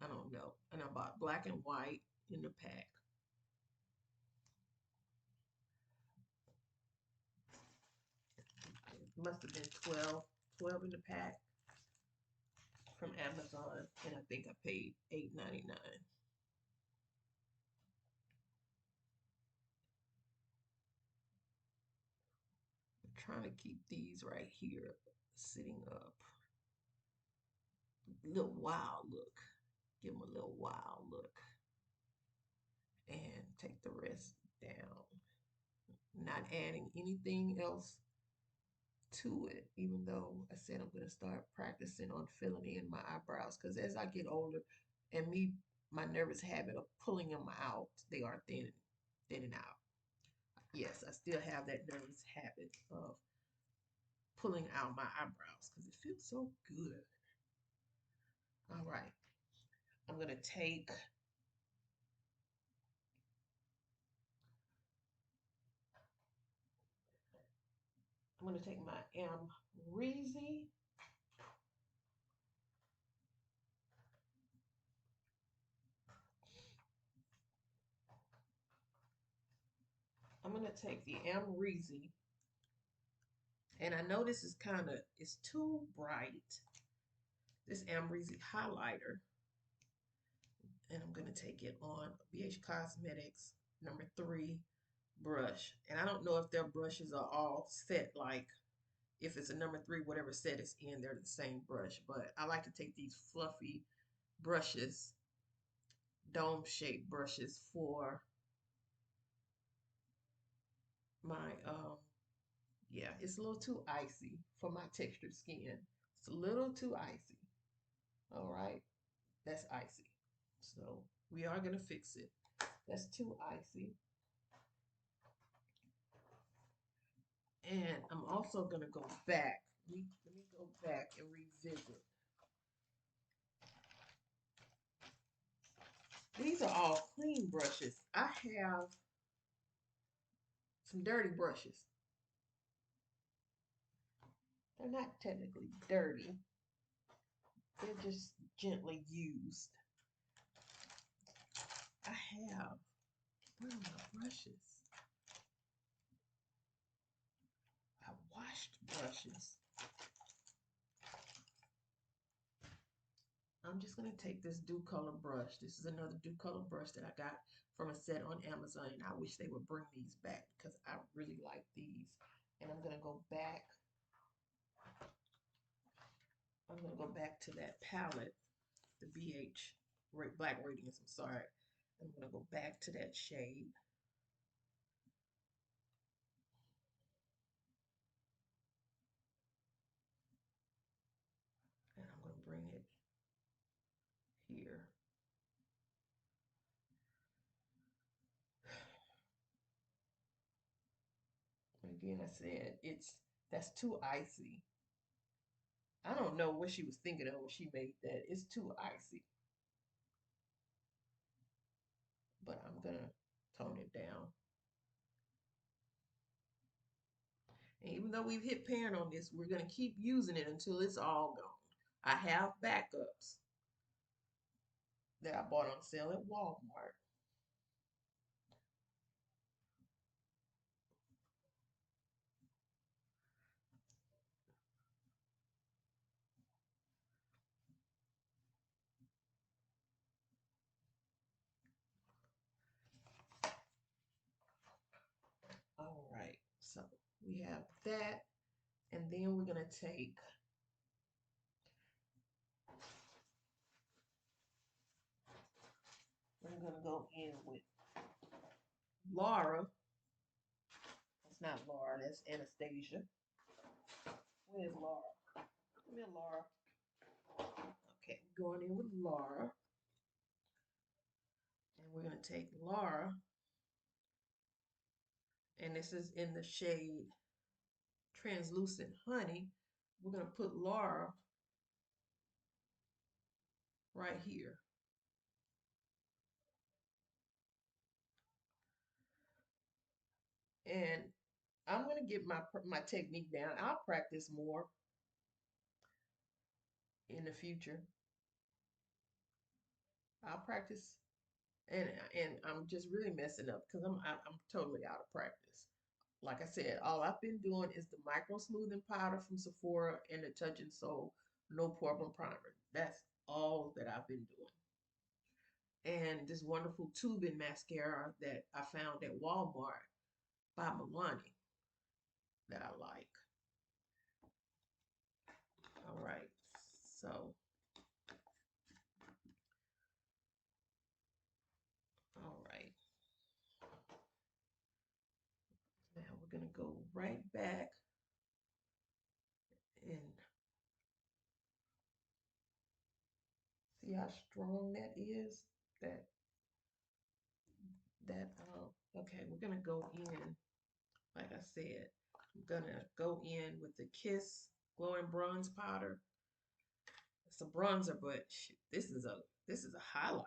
I don't know. And I bought black and white in the pack. It must have been 12 in the pack from Amazon, and I think I paid $8.99. I'm trying to keep these right here sitting up. Little wild look. Give them a little wild look. And take the rest down. Not adding anything else to it, even though I said I'm going to start practicing on filling in my eyebrows. Because as I get older, and my nervous habit of pulling them out, they are thinning out. Yes, I still have that nervous habit of pulling out my eyebrows because it feels so good. All right, I'm going to take my Reezy. I'm going to take the Reezy, and I know this is it's too bright. This Reezy highlighter, and I'm going to take it on BH Cosmetics #3 brush. And I don't know if their brushes are all set, like if it's a #3, whatever set it's in, they're the same brush. But I like to take these fluffy brushes, dome shaped brushes, for my yeah, it's a little too icy for my textured skin. It's a little too icy. All right, that's icy. So we are gonna fix it. That's too icy. And I'm also gonna go back. Let me go back and revisit. These are all clean brushes. I have some dirty brushes. They're not technically dirty. They're just gently used. I have, where are my brushes? I washed brushes. I'm just going to take this Dew Color brush. This is another Dew Color brush that I got from a set on Amazon. And I wish they would bring these back because I really like these. And I'm going to go back. I'm going to go back to that palette, the BH Black Radiance, I'm sorry. I'm going to go back to that shade. And I'm going to bring it here. Again, I said that's too icy. I don't know what she was thinking of when she made that. It's too icy. But I'm gonna tone it down. And even though we've hit pan on this, we're gonna keep using it until it's all gone. I have backups that I bought on sale at Walmart. All right, so we have that, and then we're gonna take go in with Laura. That's not Laura, that's Anastasia. Where's Laura? Come here, Laura. Okay, going in with Laura. And we're going to take Laura, and this is in the shade Translucent Honey. We're going to put Laura right here. And I'm going to get my technique down. I'll practice more in the future. I'll practice, and I'm just really messing up because I'm totally out of practice. Like I said, all I've been doing is the micro smoothing powder from Sephora and the Touch and Soul No Problem Primer. That's all that I've been doing. And this wonderful tubing mascara that I found at Walmart by Milani that I like. All right. So, all right. Now we're going to go right back and see how strong that is. That okay, we're gonna go in, like I said, I'm gonna go in with the Kiss Glowing Bronze Powder. It's a bronzer, but shoot, this is a highlighter.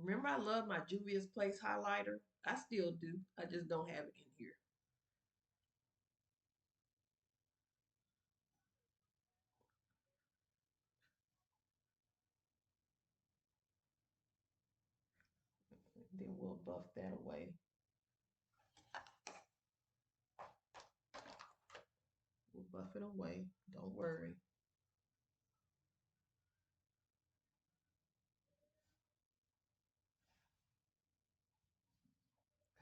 Remember, I love my Juvia's Place highlighter. I still do. I just don't have it in here. Then we'll buff that away. We'll buff it away. Don't worry.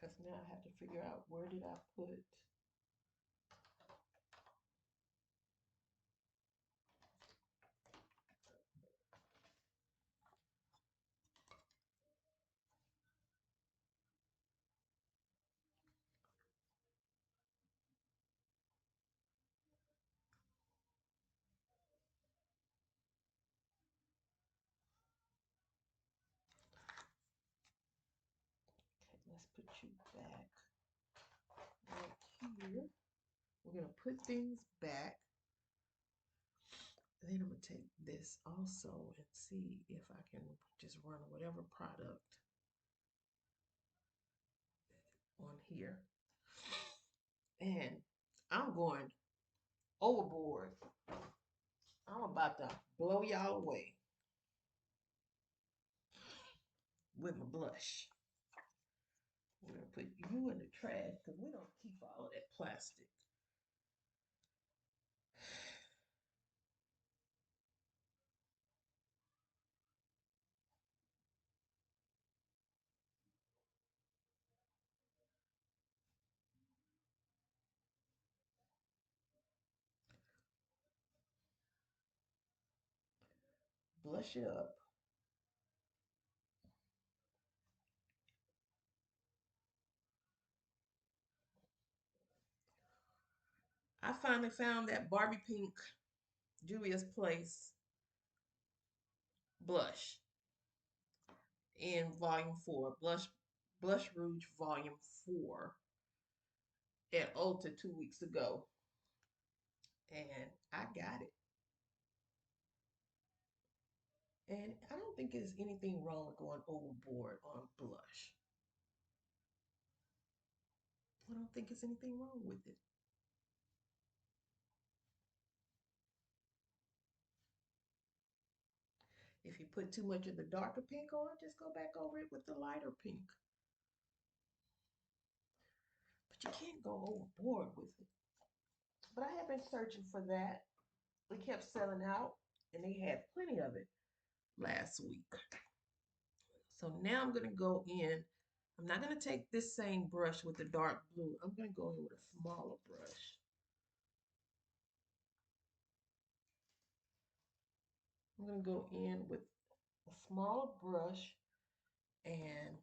Because now I have to figure out where did I put. Okay, let's put you back right here. We're gonna put things back. And then I'm gonna take this also and see if I can just run whatever product on here. And I'm going overboard. I'm about to blow y'all away with my blush. We're gonna put you in the trash because we don't keep all of that plastic. Blush it up. I finally found that Barbie Pink Julia's Place blush in volume 4, Blush Rouge volume 4 at Ulta 2 weeks ago. And I got it. And I don't think there's anything wrong with going overboard on blush. I don't think there's anything wrong with it. If you put too much of the darker pink on, just go back over it with the lighter pink. But you can't go overboard with it. But I have been searching for that. We kept selling out, and they had plenty of it last week. So now I'm going to go in. I'm not going to take this same brush with the dark blue. I'm going to go in with a smaller brush. I'm going to go in with a smaller brush and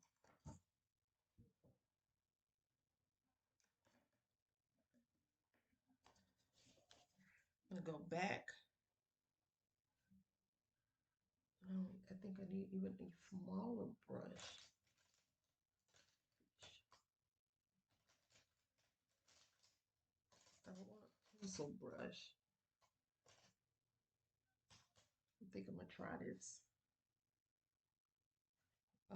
I'm going to go back. I think I need even a smaller brush. I want a pencil brush. I think I'm going to try this. I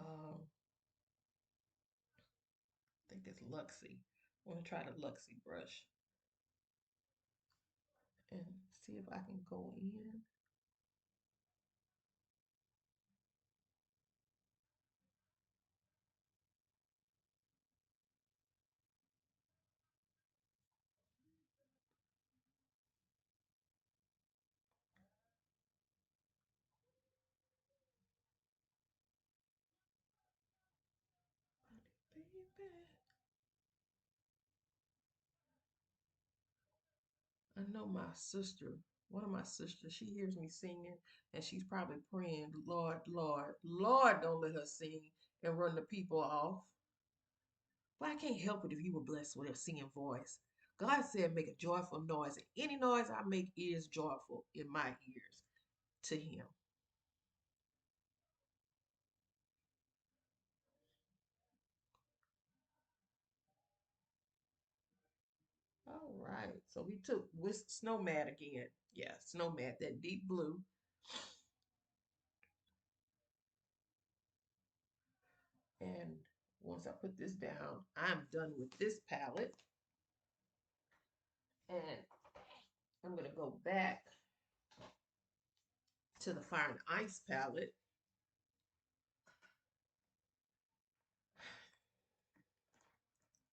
think it's Luxie. I'm going to try the Luxie brush and see if I can go in. Baby. know my sister, one of my sisters, she hears me singing and she's probably praying, Lord, Lord, Lord, don't let her sing and run the people off. But I can't help it if you were blessed with a singing voice. God said, make a joyful noise, and any noise I make is joyful in my ears to Him. All right, so we took with Snowman again. Yeah, Snowman, that deep blue. And once I put this down, I'm done with this palette. And I'm going to go back to the Fire and Ice palette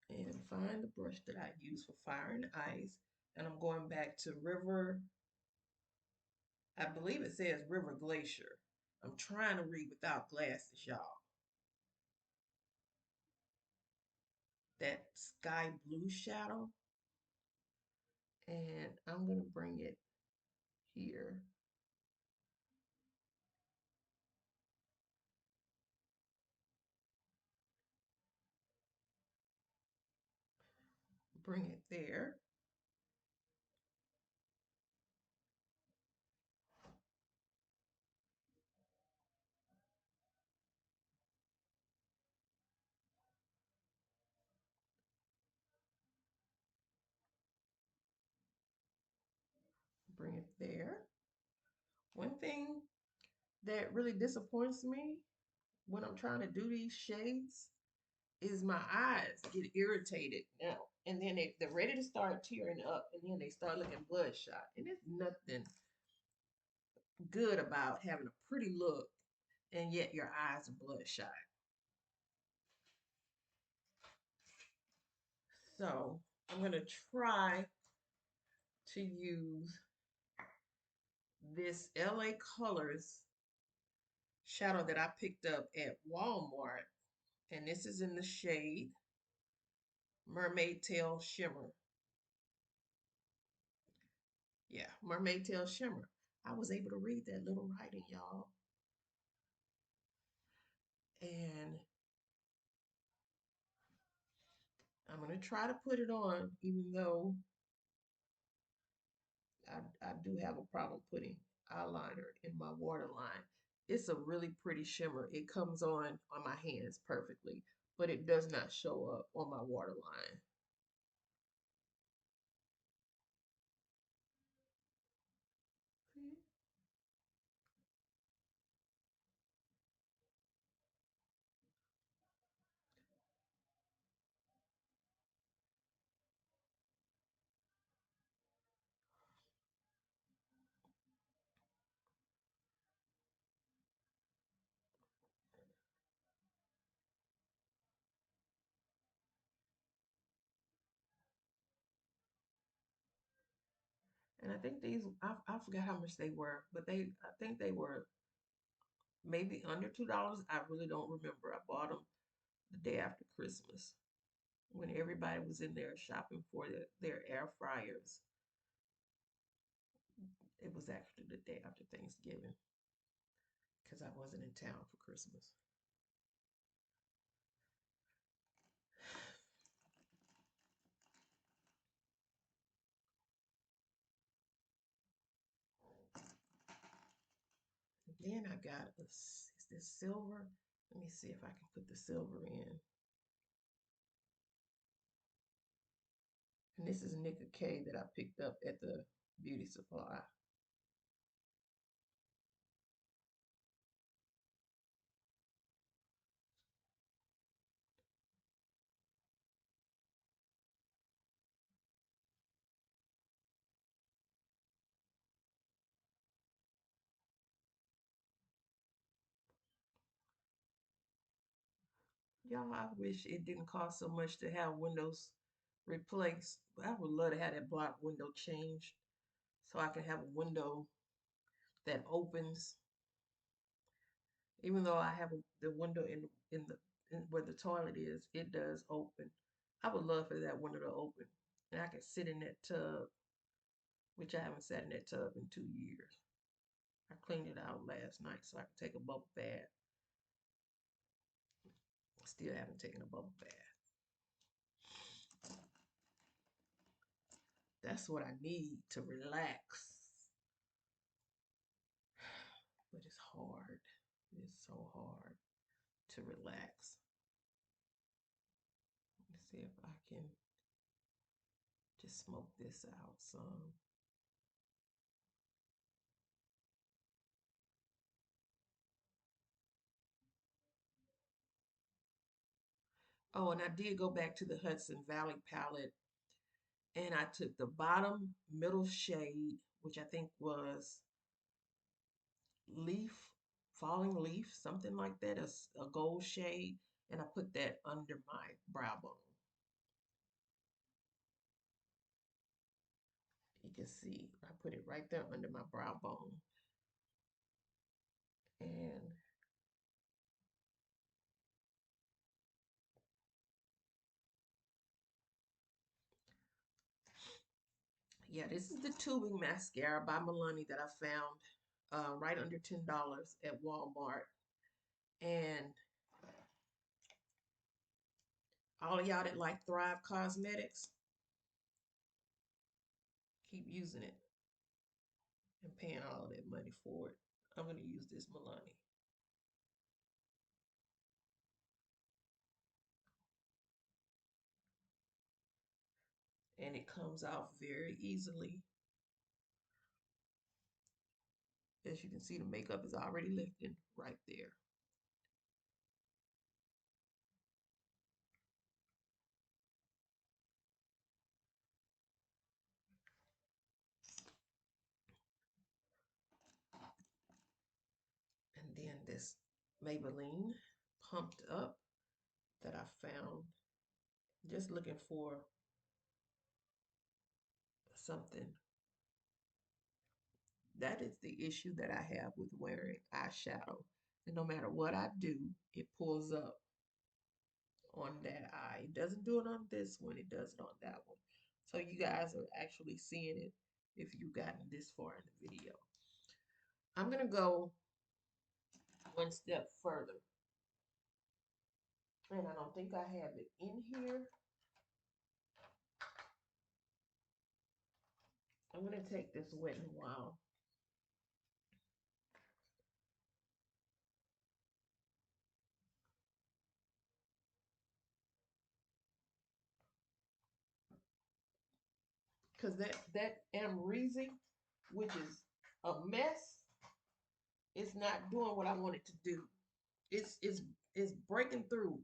and find the brush that I use for Fire and Ice. And I'm going back to River, I believe it says River Glacier. I'm trying to read without glasses, y'all. That sky blue shadow. And I'm going to bring it here. Bring it there. Bring it there. One thing that really disappoints me when I'm trying to do these shades is my eyes get irritated now. And then they're ready to start tearing up and then they start looking bloodshot. And there's nothing good about having a pretty look and yet your eyes are bloodshot. So I'm going to try to use this LA Colors shadow that I picked up at Walmart. And this is in the shade Mermaid Tail Shimmer. Yeah, Mermaid Tail Shimmer. I was able to read that little writing, y'all. And I'm going to try to put it on, even though I do have a problem putting eyeliner in my waterline. It's a really pretty shimmer. It comes on my hands perfectly, but it does not show up on my waterline. And I think I forgot how much they were, but I think they were maybe under $2. I really don't remember. I bought them the day after Christmas when everybody was in there shopping for their air fryers. It was actually the day after Thanksgiving because I wasn't in town for Christmas. Then I got is this silver? Let me see if I can put the silver in. And this is Nicka K that I picked up at the beauty supply. Y'all, I wish it didn't cost so much to have windows replaced. I would love to have that block window changed so I can have a window that opens. Even though I have the window in where the toilet is, it does open. I would love for that window to open, and I can sit in that tub which I haven't sat in that tub in 2 years. I cleaned it out last night so I could take a bubble bath. Still haven't taken a bubble bath. That's what I need to relax. But it's hard. It's so hard to relax. Let's see if I can just smoke this out some. Oh, and I did go back to the Hudson Valley palette and I took the bottom middle shade, which I think was leaf, falling leaf, something like that, a gold shade, and I put that under my brow bone. You can see I put it right there under my brow bone. And yeah, this is the tubing mascara by Milani that I found right under $10 at Walmart. And all of y'all that like Thrive Cosmetics, keep using it and paying all of that money for it. I'm going to use this Milani. And it comes off very easily. As you can see, the makeup is already lifting right there. And then this Maybelline Pumped Up that I found just looking for something. That is the issue that I have with wearing eyeshadow. And no matter what I do, it pulls up on that eye. It doesn't do it on this one, it does it on that one. So you guys are actually seeing it if you've gotten this far in the video. I'm going to go one step further. And I don't think I have it in here. I'm going to take this Wet n Wild. Because that Amrezy, which is a mess, it's not doing what I want it to do. It's breaking through.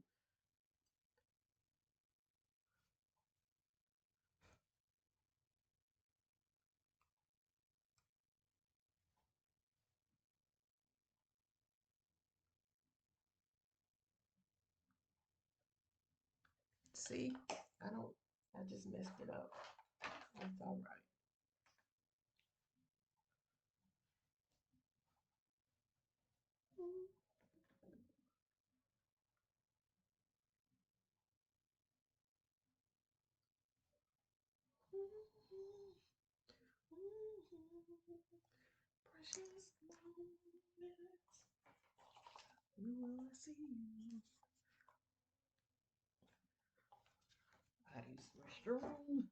See, I just messed it up. That's all right. Precious moments, you will see. I use restroom.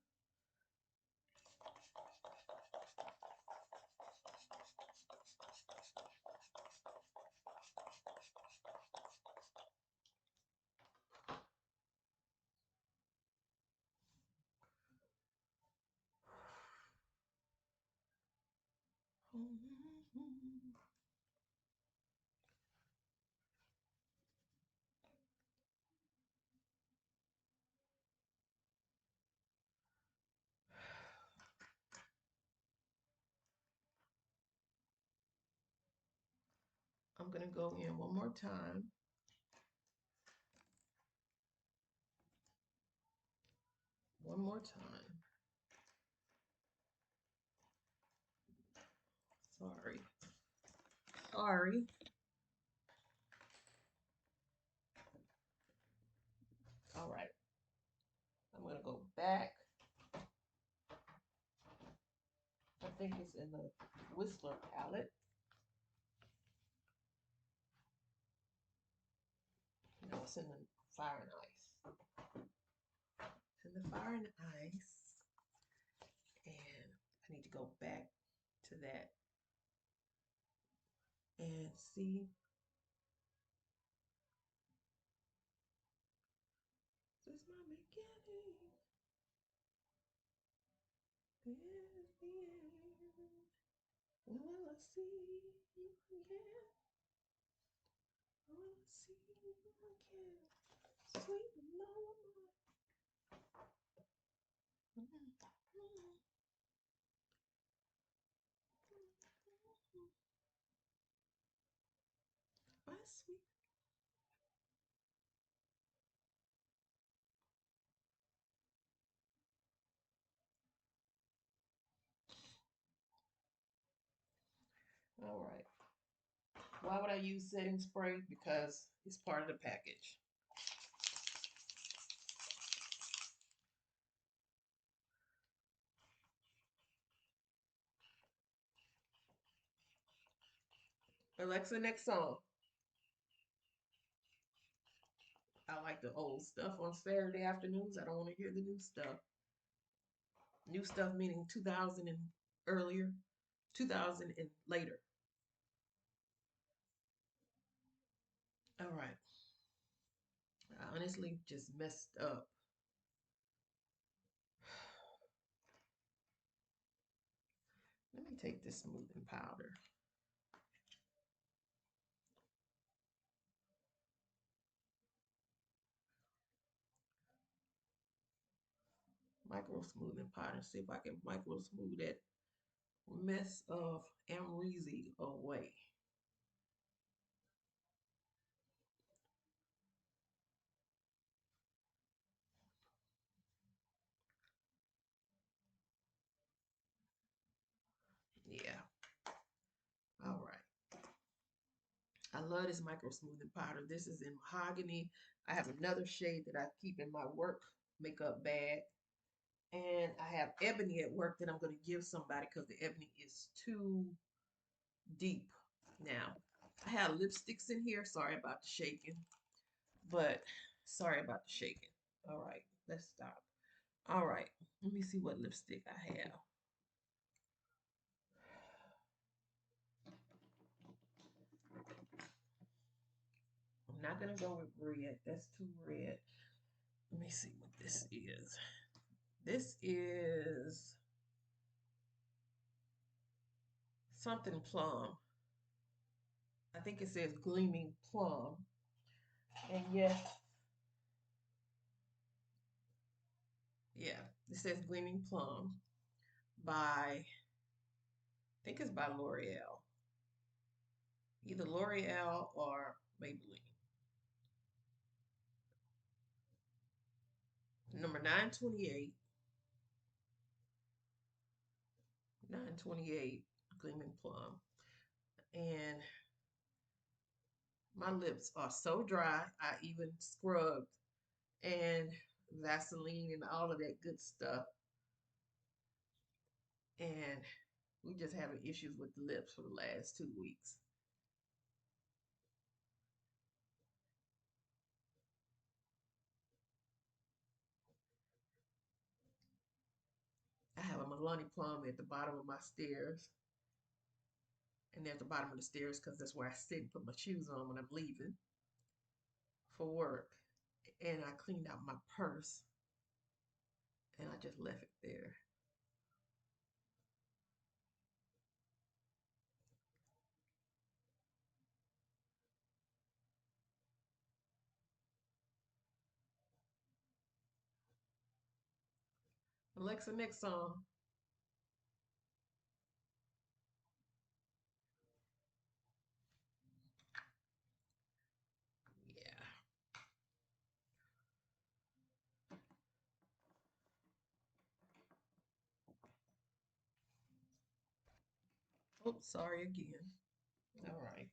I'm going to go in one more time. One more time. Sorry. Sorry. All right. I'm going to go back think it's in the Whistler palette. No, it's in the Fire and Ice. It's in the Fire and Ice. And I need to go back to that and see. This is my beginning. This is the end. When will I see you again? When will I see you again? Sweet lullaby. My sweet. All right. Why would I use setting spray? Because it's part of the package. Alexa, next song. I like the old stuff on Saturday afternoons. I don't want to hear the new stuff. New stuff meaning 2000 and earlier, 2000 and later. All right. I honestly just messed up. Let me take this smoothing powder. Micro smoothing powder. See if I can micro smooth that mess of amrezy away. Yeah. All right. I love this micro smoothing powder. This is in mahogany. I have another shade that I keep in my work makeup bag. And I have ebony at work that I'm going to give somebody because the ebony is too deep now. I have lipsticks in here. Sorry about the shaking. But sorry about the shaking. All right. Let's stop. All right. Let me see what lipstick I have. I'm not going to go with red. That's too red. Let me see what this is. This is something plum. I think it says gleaming plum. And yes, yeah, it says gleaming plum by, I think it's by L'Oreal. Either L'Oreal or Maybelline. Number 928. 928 gleaming plum. And my lips are so dry, I even scrubbed and Vaseline and all of that good stuff. And we just having issues with the lips for the last 2 weeks. I have a Milani plum at the bottom of my stairs. And at the bottom of the stairs because that's where I sit and put my shoes on when I'm leaving for work. And I cleaned out my purse and I just left it there. Alexa, next song. Yeah. Oh, sorry again. All right.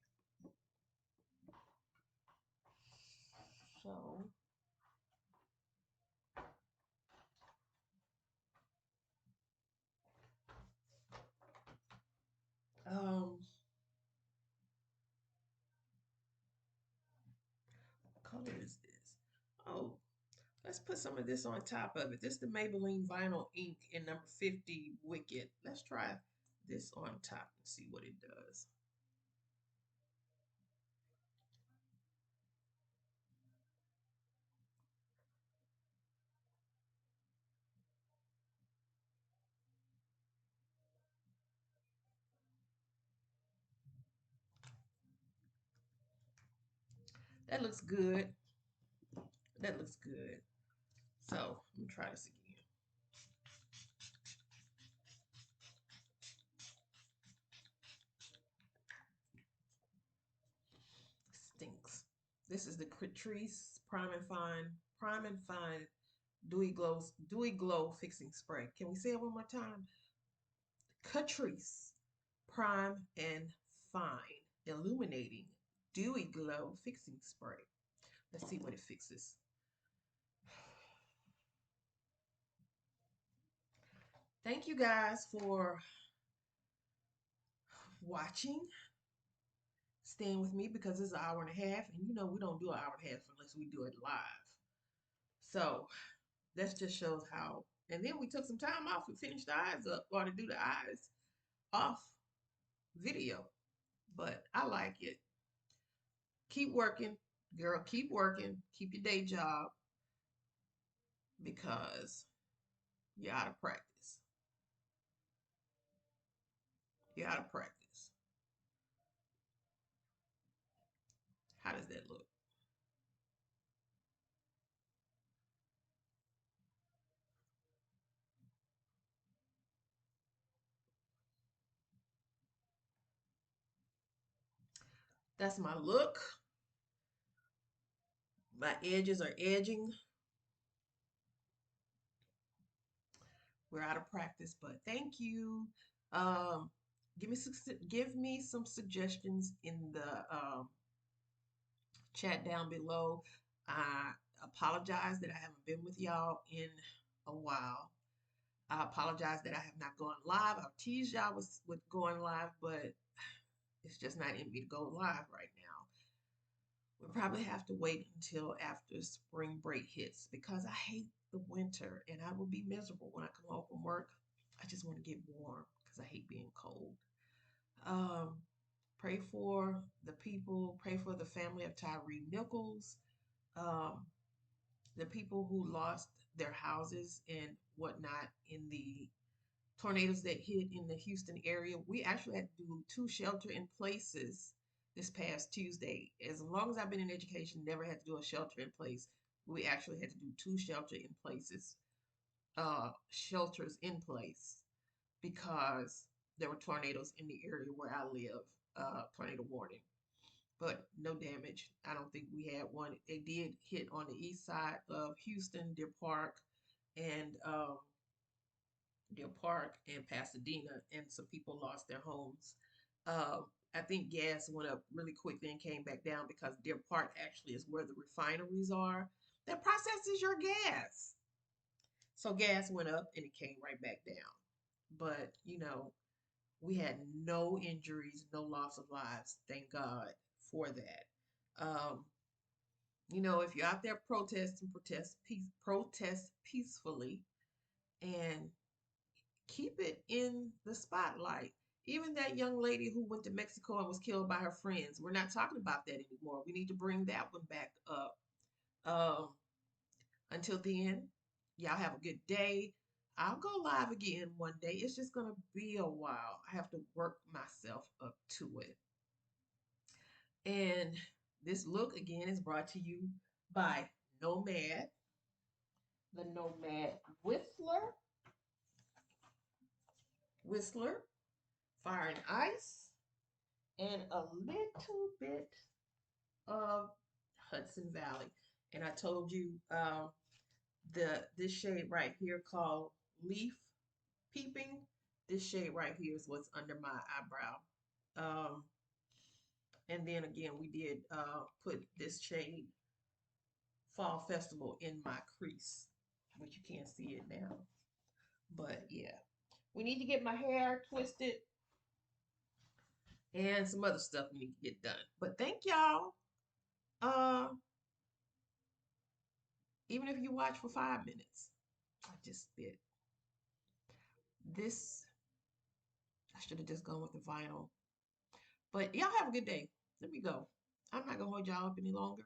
So, color is this? Oh, let's put some of this on top of it. This is the Maybelline Vinyl Ink in number 50 Wicked. Let's try this on top and see what it does. That looks good. That looks good. So I'm gonna try this again. Stinks. This is the Catrice Prime and Fine Dewy Glow Fixing Spray. Can we say it one more time? Catrice Prime and Fine Illuminating Dewy Glow Fixing Spray. Let's see what it fixes. Thank you guys for watching, staying with me because it's an hour and a half, and you know we don't do an hour and a half unless we do it live. So that just shows how. And then we took some time off. We finished the eyes up, or to do the eyes off video. But I like it. Keep working, girl. Keep working. Keep your day job because you're out of practice. You're out of practice. How does that look? That's my look. My edges are edging. We're out of practice, but thank you. Um, give me some suggestions in the chat down below. I apologize that I haven't been with y'all in a while. I apologize that I have not gone live. I've teased y'all with going live, but it's just not in me to go live right now. We'll probably have to wait until after spring break hits because I hate the winter and I will be miserable when I come home from work. I just want to get warm because I hate being cold. Um, pray for the people, pray for the family of Tyree Nichols, um, the people who lost their houses and whatnot in the tornadoes that hit in the Houston area. We actually had to do two shelter in places this past Tuesday. As long as I've been in education, never had to do a shelter in place. We actually had to do two shelters in place because there were tornadoes in the area where I live. Tornado warning, but no damage. I don't think we had one. They did hit on the east side of Houston, and Deer Park and Pasadena, and some people lost their homes. I think gas went up really quickly and came back down because Deer Park actually is where the refineries are that processes your gas. So gas went up and it came right back down. But, we had no injuries, no loss of lives. Thank God for that. If you're out there protest peacefully and keep it in the spotlight. Even that young lady who went to Mexico and was killed by her friends, we're not talking about that anymore. We need to bring that one back up. Um, until then, y'all have a good day. I'll go live again one day. It's just going to be a while. I have to work myself up to it. And this look again is brought to you by Nomad, the Nomad Whistler, Fire and Ice, and a little bit of Hudson Valley. And I told you this shade right here called Leaf Peeping. This shade right here is what's under my eyebrow. Um, and then again, we did put this shade Fall Festival in my crease, which you can't see it now. But yeah, we need to get my hair twisted and some other stuff we need to get done. But thank y'all. Uh, Even if you watch for 5 minutes. I just did this. I should have just gone with the vinyl. But y'all have a good day. Let me go. I'm not gonna hold y'all up any longer.